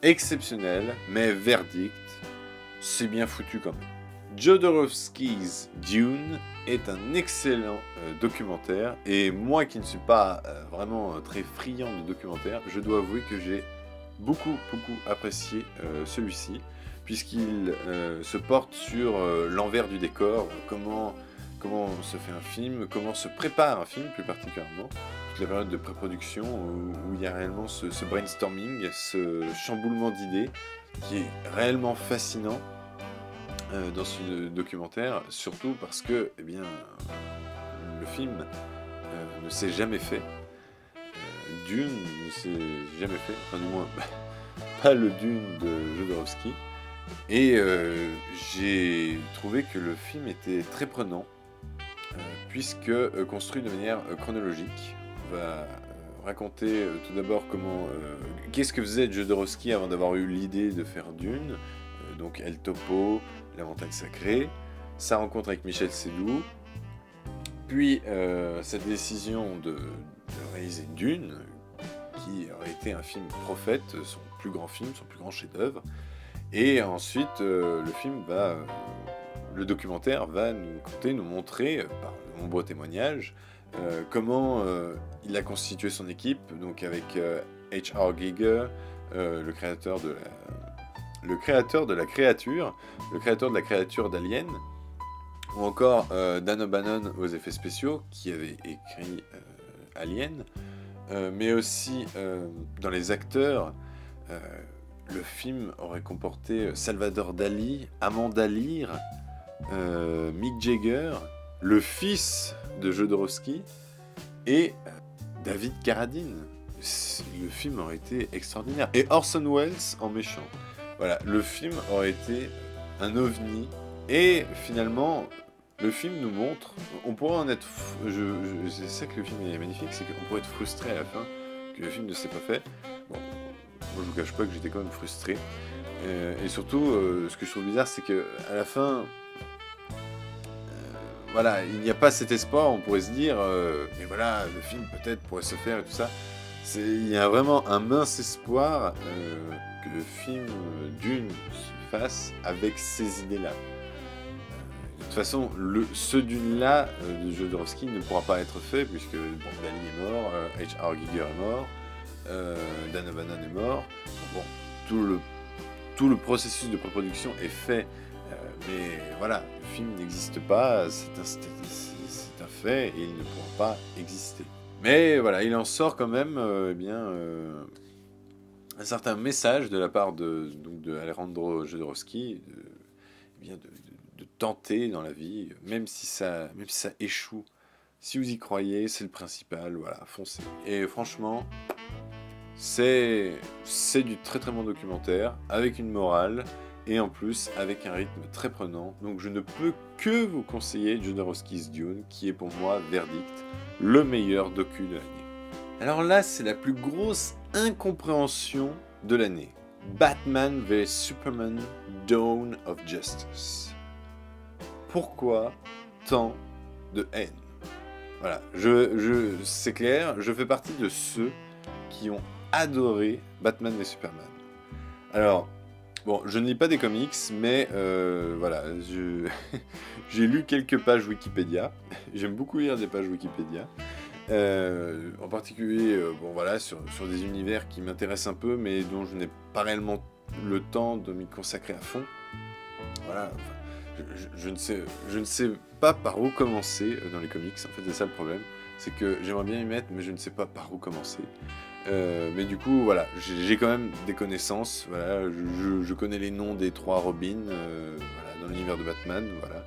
exceptionnel, mais Verdict, c'est bien foutu quand même. Jodorowsky's Dune est un excellent documentaire, et moi qui ne suis pas vraiment très friand de documentaires, je dois avouer que j'ai beaucoup apprécié celui-ci, puisqu'il se porte sur l'envers du décor, comment se fait un film, comment se prépare un film plus particulièrement, toute la période de pré-production où il y a réellement ce brainstorming, ce chamboulement d'idées qui est réellement fascinant dans ce documentaire, surtout parce que eh bien, le film ne s'est jamais fait. Dune ne s'est jamais fait, enfin du moins pas le Dune de Jodorowsky. Et j'ai trouvé que le film était très prenant, puisque construit de manière chronologique. On va raconter tout d'abord qu'est-ce que faisait Jodorowsky avant d'avoir eu l'idée de faire Dune. Donc El Topo, La Montagne Sacrée, sa rencontre avec Michel Seydoux, puis sa décision de réaliser Dune, qui aurait été un film prophète, son plus grand film, son plus grand chef-d'œuvre. Et ensuite, le documentaire va nous montrer, par de nombreux témoignages, comment il a constitué son équipe, donc avec H.R. Giger, le créateur de la créature d'Alien, ou encore Dan O'Bannon aux effets spéciaux, qui avait écrit Alien, mais aussi dans les acteurs. Le film aurait comporté Salvador Dali, Amanda Lear, Mick Jagger, le fils de Jodorowsky, et David Carradine. Le film aurait été extraordinaire. Et Orson Welles en méchant. Voilà, le film aurait été un ovni. Et finalement, le film nous montre... On pourrait en être... c'est ça que le film est magnifique, c'est qu'on pourrait être frustré à la fin que le film ne s'est pas fait. Bon, moi je vous cache pas que j'étais quand même frustré. Et surtout, ce que je trouve bizarre, c'est que à la fin... voilà, il n'y a pas cet espoir, on pourrait se dire, mais voilà, le film peut-être pourrait se faire et tout ça. Il y a vraiment un mince espoir que le film Dune se fasse avec ces idées-là. De toute façon, ce Dune-là de Jodorowsky ne pourra pas être fait, puisque bon, Dali est mort, H.R. Giger est mort, Dan O'Bannon est mort. Bon, tout le processus de pré-production est fait, mais voilà, le film n'existe pas, c'est un fait, et il ne pourra pas exister. Mais voilà, il en sort quand même un certain message de la part de Alejandro Jodorowsky, de tenter dans la vie, même si ça échoue. Si vous y croyez, c'est le principal, voilà, foncez. Et franchement, c'est du très très bon documentaire, avec une morale, et en plus avec un rythme très prenant. Donc je ne peux que vous conseiller Jodorowsky's Dune, qui est pour moi Verdict, le meilleur docu de l'année. Alors là, c'est la plus grosse incompréhension de l'année. Batman vs Superman Dawn of Justice. Pourquoi tant de haine? Voilà, c'est clair, je fais partie de ceux qui ont adoré Batman vs Superman. Alors, Bon, je ne lis pas des comics, mais voilà, j'ai lu quelques pages Wikipédia. J'aime beaucoup lire des pages Wikipédia. En particulier, bon voilà, sur des univers qui m'intéressent un peu, mais dont je n'ai pas réellement le temps de m'y consacrer à fond. Voilà, enfin, je ne sais pas par où commencer dans les comics. En fait, c'est ça le problème. C'est que j'aimerais bien y mettre, mais je ne sais pas par où commencer. Mais du coup, voilà, j'ai quand même des connaissances. Voilà, je connais les noms des 3 Robins voilà, dans l'univers de Batman. Voilà.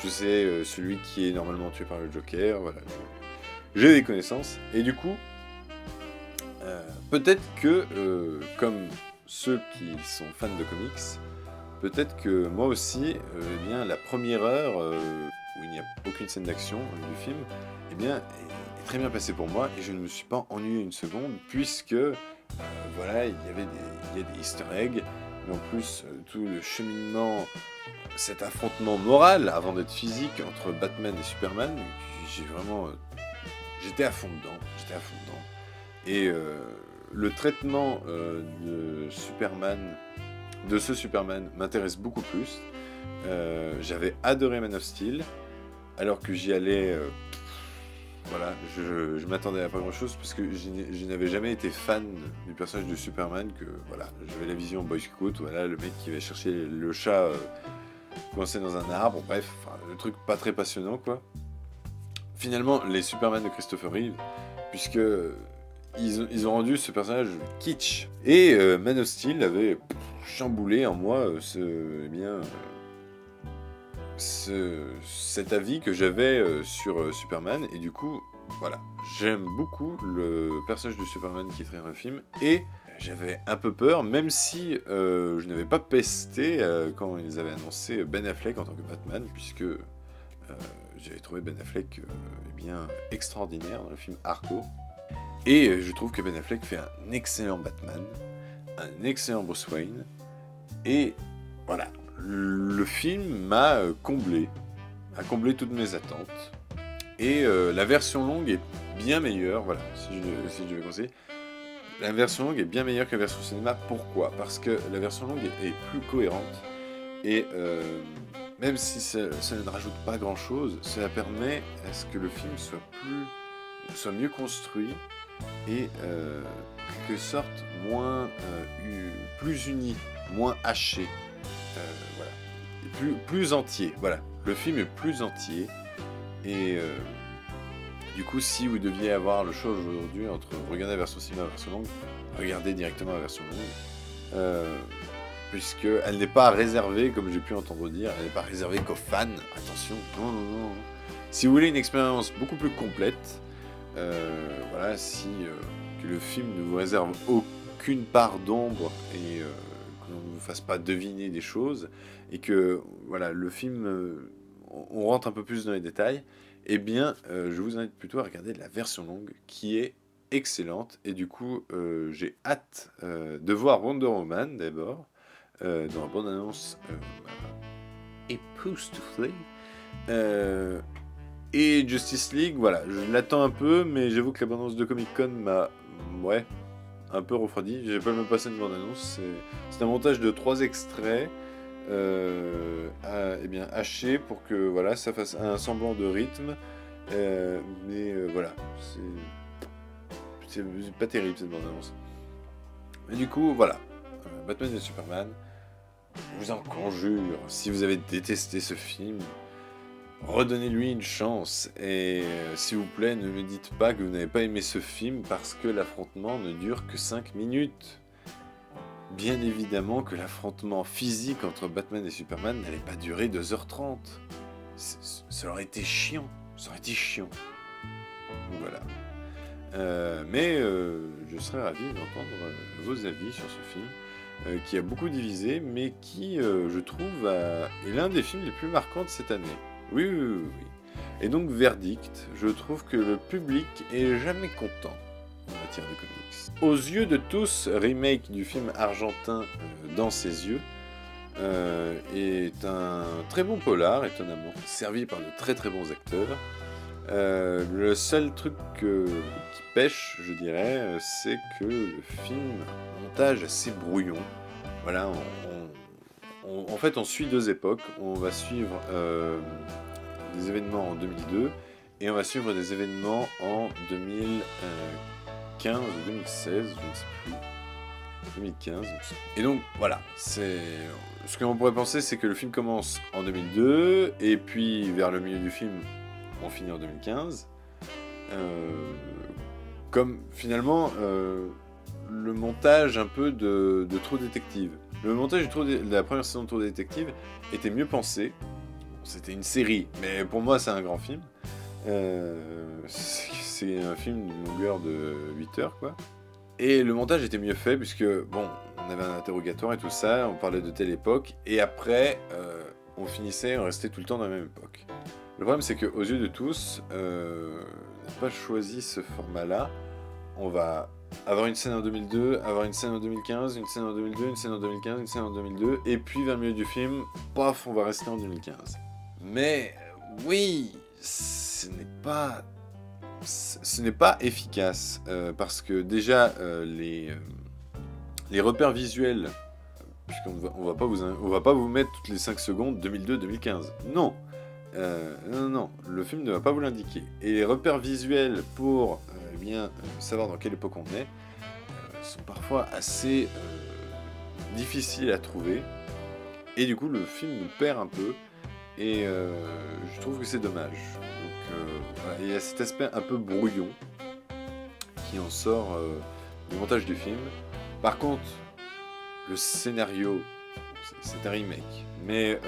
Je sais celui qui est normalement tué par le Joker. Voilà, j'ai des connaissances. Et du coup, peut-être que, comme ceux qui sont fans de comics, peut-être que moi aussi, eh bien, la première heure où il n'y a aucune scène d'action du film, eh bien, est très bien passée pour moi et je ne me suis pas ennuyé une seconde puisque voilà, il y a des easter eggs, mais en plus tout le cheminement, cet affrontement moral avant d'être physique entre Batman et Superman, j'ai vraiment, j'étais à fond dedans, et le traitement de Superman, de ce Superman, m'intéresse beaucoup plus. J'avais adoré Man of Steel, alors que j'y allais, voilà, je m'attendais à pas grand chose parce que je n'avais jamais été fan du personnage de Superman, que voilà, j'avais la vision Boy Scout, voilà, le mec qui va chercher le chat coincé dans un arbre, bref, le truc pas très passionnant quoi. Finalement, les Superman de Christopher Reeve, puisque ils ont rendu ce personnage kitsch. Et Man of Steel avait chamboulé en moi cet avis que j'avais sur Superman. Et du coup, voilà, j'aime beaucoup le personnage de Superman qui est très dans le film. Et j'avais un peu peur, même si je n'avais pas pesté quand ils avaient annoncé Ben Affleck en tant que Batman, puisque j'avais trouvé Ben Affleck eh bien, extraordinaire dans le film Argo. Et je trouve que Ben Affleck fait un excellent Batman, un excellent Bruce Wayne. Et voilà, le film m'a comblé, a comblé toutes mes attentes. Et la version longue est bien meilleure, voilà, si je vais conseiller. La version longue est bien meilleure que la version cinéma. Pourquoi ? Parce que la version longue est plus cohérente. Et même si ça ne rajoute pas grand-chose, cela permet à ce que le film soit mieux construit et en quelque sorte plus uni, moins haché, voilà, et plus entier. Voilà, le film est plus entier et du coup, si vous deviez avoir le choix aujourd'hui entre regarder la version cinéma et la version longue, regardez directement la version longue. Puisqu'elle n'est pas réservée, comme j'ai pu entendre dire, elle n'est pas réservée qu'aux fans. Attention, non. Si vous voulez une expérience beaucoup plus complète, voilà, que le film ne vous réserve aucune part d'ombre et qu'on ne vous fasse pas deviner des choses, et que voilà, le film, on rentre un peu plus dans les détails, eh bien, je vous invite plutôt à regarder la version longue, qui est excellente, et du coup, j'ai hâte de voir Wonder Woman d'abord, dans la bande-annonce époustouflée. Et Justice League, voilà, je l'attends un peu, mais j'avoue que la bande-annonce de Comic-Con m'a, un peu refroidi. J'ai pas même passé une bande-annonce. C'est un montage de 3 extraits, eh bien hachés pour que voilà, ça fasse un semblant de rythme. Mais voilà, c'est pas terrible cette bande-annonce. Mais du coup, voilà, Batman et Superman. Je vous en conjure, si vous avez détesté ce film, redonnez-lui une chance. Et s'il vous plaît, ne me dites pas que vous n'avez pas aimé ce film parce que l'affrontement ne dure que 5 minutes. Bien évidemment que l'affrontement physique entre Batman et Superman n'allait pas durer 2h30. Ça aurait été chiant. Donc voilà. Mais je serais ravi d'entendre vos avis sur ce film. Qui a beaucoup divisé, mais qui, je trouve, est l'un des films les plus marquants de cette année. Oui. Et donc, verdict, je trouve que le public est jamais content en matière de comics. Aux yeux de tous, remake du film argentin Dans ses yeux est un très bon polar, étonnamment, servi par de très très bons acteurs. Le seul truc qui pêche, je dirais, c'est que le film montage assez brouillon. voilà, en fait, on suit deux époques. On va suivre des événements en 2002 et on va suivre des événements en 2015 ou 2016, je ne sais plus. 2015. Et donc voilà, c'est ce que l'on pourrait penser, c'est que le film commence en 2002 et puis vers le milieu du film, on finit en 2015. Comme finalement le montage un peu de True Detective. Le montage de la première saison de True Detective était mieux pensé. C'était une série, mais pour moi c'est un grand film. C'est un film d'une longueur de 8 heures, quoi. Et le montage était mieux fait, puisque, bon, on avait un interrogatoire et tout ça, on parlait de telle époque, et après, on finissait, on restait tout le temps dans la même époque. Le problème, c'est qu'aux yeux de tous, on n'a pas choisi ce format-là. On va avoir une scène en 2002, avoir une scène en 2015, une scène en 2002, une scène en 2015, une scène en 2002, et puis vers le milieu du film, paf, on va rester en 2015. Mais oui, ce n'est pas efficace, parce que déjà, les repères visuels, puisqu'on va pas vous mettre toutes les 5 secondes 2002-2015. Non. Non, le film ne va pas vous l'indiquer. Et les repères visuels pour savoir dans quelle époque on est sont parfois assez difficiles à trouver. Et du coup, le film nous perd un peu. Et je trouve que c'est dommage. Donc, voilà. Il y a cet aspect un peu brouillon qui en sort du montage du film. Par contre, le scénario, c'est un remake. Mais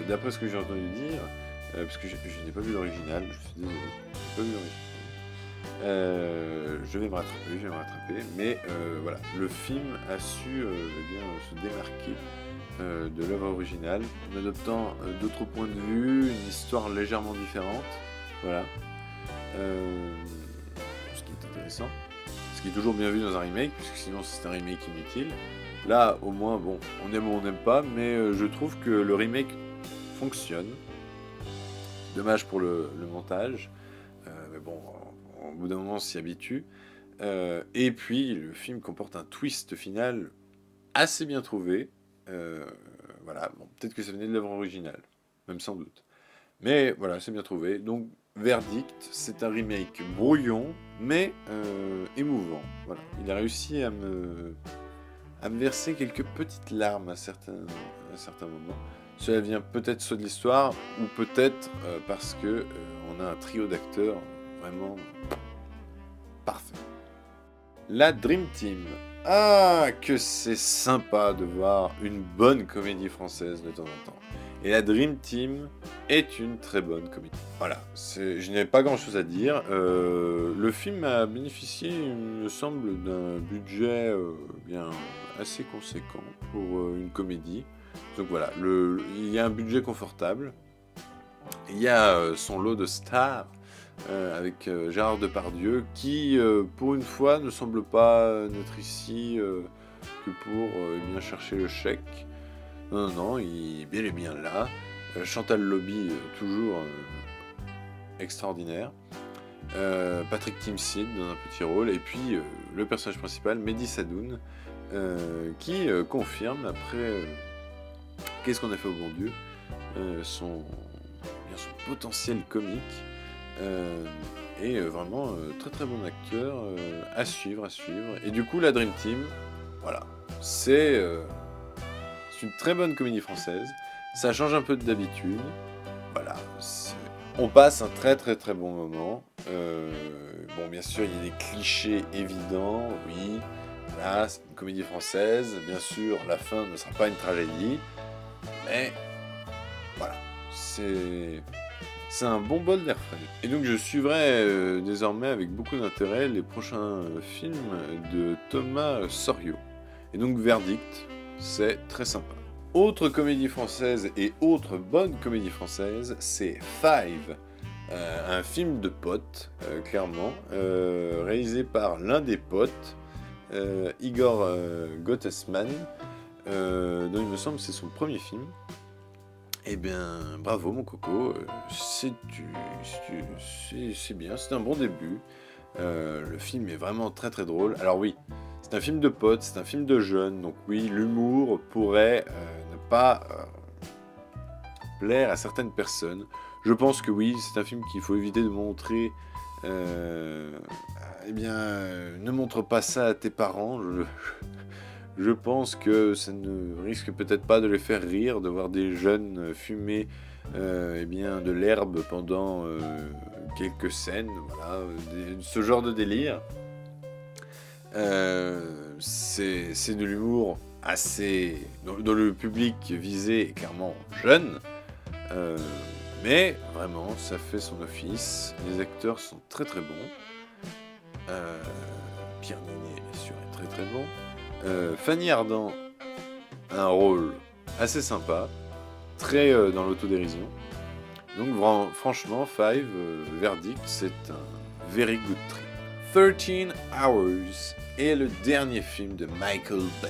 d'après ce que j'ai entendu dire, parce que je n'ai pas vu l'original, je suis désolé, je n'ai pas vu l'original. Je vais me rattraper, mais voilà, le film a su se démarquer de l'œuvre originale, en adoptant d'autres points de vue, une histoire légèrement différente, voilà. Ce qui est intéressant, ce qui est toujours bien vu dans un remake, puisque sinon c'est un remake inutile. Là, au moins, bon, on aime ou on n'aime pas, mais je trouve que le remake fonctionne. Dommage pour le montage, mais bon, au bout d'un moment, on s'y habitue. Et puis, le film comporte un twist final assez bien trouvé. Voilà, bon, peut-être que ça venait de l'œuvre originale, même sans doute. Mais voilà, c'est bien trouvé. Donc, verdict, c'est un remake brouillon, mais émouvant. Voilà, il a réussi à me verser quelques petites larmes à certains moments. Cela vient peut-être soit de l'histoire, ou peut-être parce que on a un trio d'acteurs vraiment parfait. La Dream Team. Ah, que c'est sympa de voir une bonne comédie française de temps en temps. Et la Dream Team est une très bonne comédie. Voilà, je n'ai pas grand-chose à dire. Le film a bénéficié, il me semble, d'un budget bien assez conséquent pour une comédie. Donc voilà, il y a un budget confortable. Il y a son lot de stars. Avec Gérard Depardieu, qui, pour une fois, ne semble pas n'être ici que pour bien chercher le chèque. Non, il est bel et bien là. Chantal Lobby, toujours extraordinaire. Patrick Timsit dans un petit rôle. Et puis, le personnage principal, Mehdi Sadoun, qui confirme, après Qu'est-ce qu'on a fait au bon Dieu, son potentiel comique. Et vraiment très très bon acteur à suivre. Et du coup, la Dream Team, voilà, c'est une très bonne comédie française. Ça change un peu d'habitude. Voilà, on passe un très très très bon moment. Bon, bien sûr, il y a des clichés évidents, oui. Là, c'est une comédie française. Bien sûr, la fin ne sera pas une tragédie. Mais voilà, c'est un bon bol d'air frais. Et donc je suivrai désormais avec beaucoup d'intérêt les prochains films de Thomas Sorio. Et donc verdict, c'est très sympa. Autre comédie française et autre bonne comédie française, c'est Five. Un film de potes, clairement, réalisé par l'un des potes, Igor Gottesman, dont il me semble que c'est son premier film. Eh bien, bravo mon coco, c'est bien, c'est un bon début. Le film est vraiment très très drôle. Alors oui, c'est un film de potes, c'est un film de jeunes, donc oui, l'humour pourrait ne pas plaire à certaines personnes. Je pense que oui, c'est un film qu'il faut éviter de montrer. Ne montre pas ça à tes parents. Je pense que ça ne risque peut-être pas de les faire rire, de voir des jeunes fumer de l'herbe pendant quelques scènes, voilà, ce genre de délire. C'est de l'humour assez... dont le public visé est clairement jeune, mais vraiment, ça fait son office. Les acteurs sont très très bons. Pierre Ninet, bien sûr, est très très bon. Fanny Ardant a un rôle assez sympa, très dans l'autodérision. Donc franchement, Five, verdict, c'est un very good trip. 13 Hours est le dernier film de Michael Bay.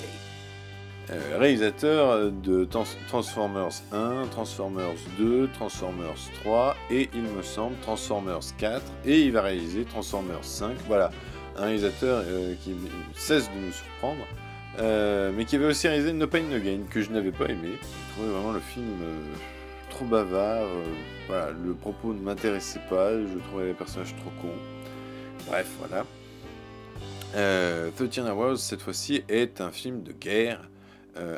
Réalisateur de Transformers 1, Transformers 2, Transformers 3 et il me semble Transformers 4 et il va réaliser Transformers 5. Voilà, un réalisateur qui cesse de nous surprendre. Mais qui avait aussi réalisé No Pain No Gain, que je n'avais pas aimé. Je trouvais vraiment le film trop bavard. Voilà, le propos ne m'intéressait pas. Je trouvais les personnages trop cons. Bref, voilà. 13 Hours, cette fois-ci, est un film de guerre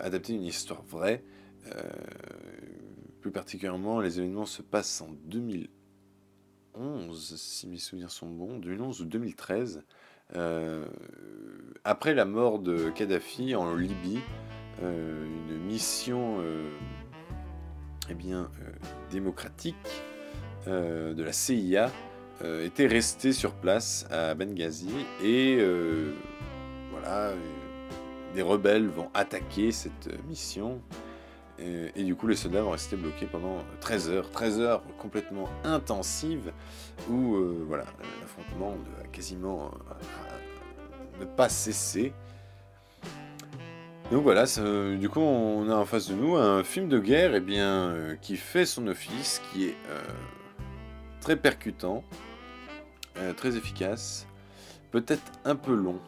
adapté d'une histoire vraie. Plus particulièrement, les événements se passent en 2011, si mes souvenirs sont bons, 2011 ou 2013. Après la mort de Kadhafi en Libye, une mission démocratique de la CIA était restée sur place à Benghazi et des rebelles vont attaquer cette mission et du coup les soldats vont rester bloqués pendant 13 heures complètement intensives où l'affrontement a quasiment ne pas cesser. Donc voilà, du coup on a en face de nous un film de guerre qui fait son office, qui est très percutant, très efficace, peut-être un peu long.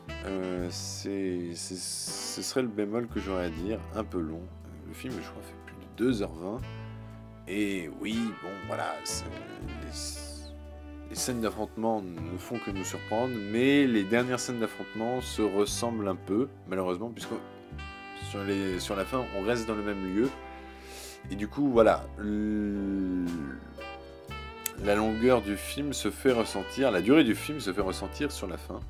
Ce serait le bémol que j'aurais à dire, un peu long. Le film, je crois, fait plus de 2h20. Et oui, bon, voilà, les scènes d'affrontement ne font que nous surprendre, mais les dernières scènes d'affrontement se ressemblent un peu, malheureusement, puisque sur la fin, on reste dans le même lieu. Et du coup, voilà, la longueur du film se fait ressentir, la durée du film se fait ressentir sur la fin.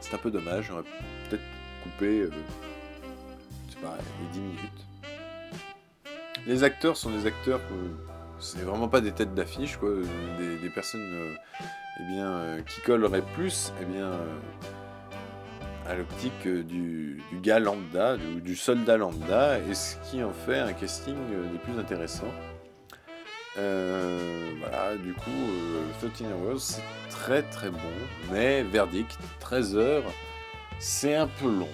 C'est un peu dommage, j'aurais peut-être coupé les 10 minutes. Les acteurs sont des acteurs c'est vraiment pas des têtes d'affiche, quoi, des personnes qui colleraient plus à l'optique du gars lambda, du soldat lambda, et ce qui en fait un casting des plus intéressants. Du coup, 13 Hours, c'est très très bon, mais verdict, 13 heures, c'est un peu long.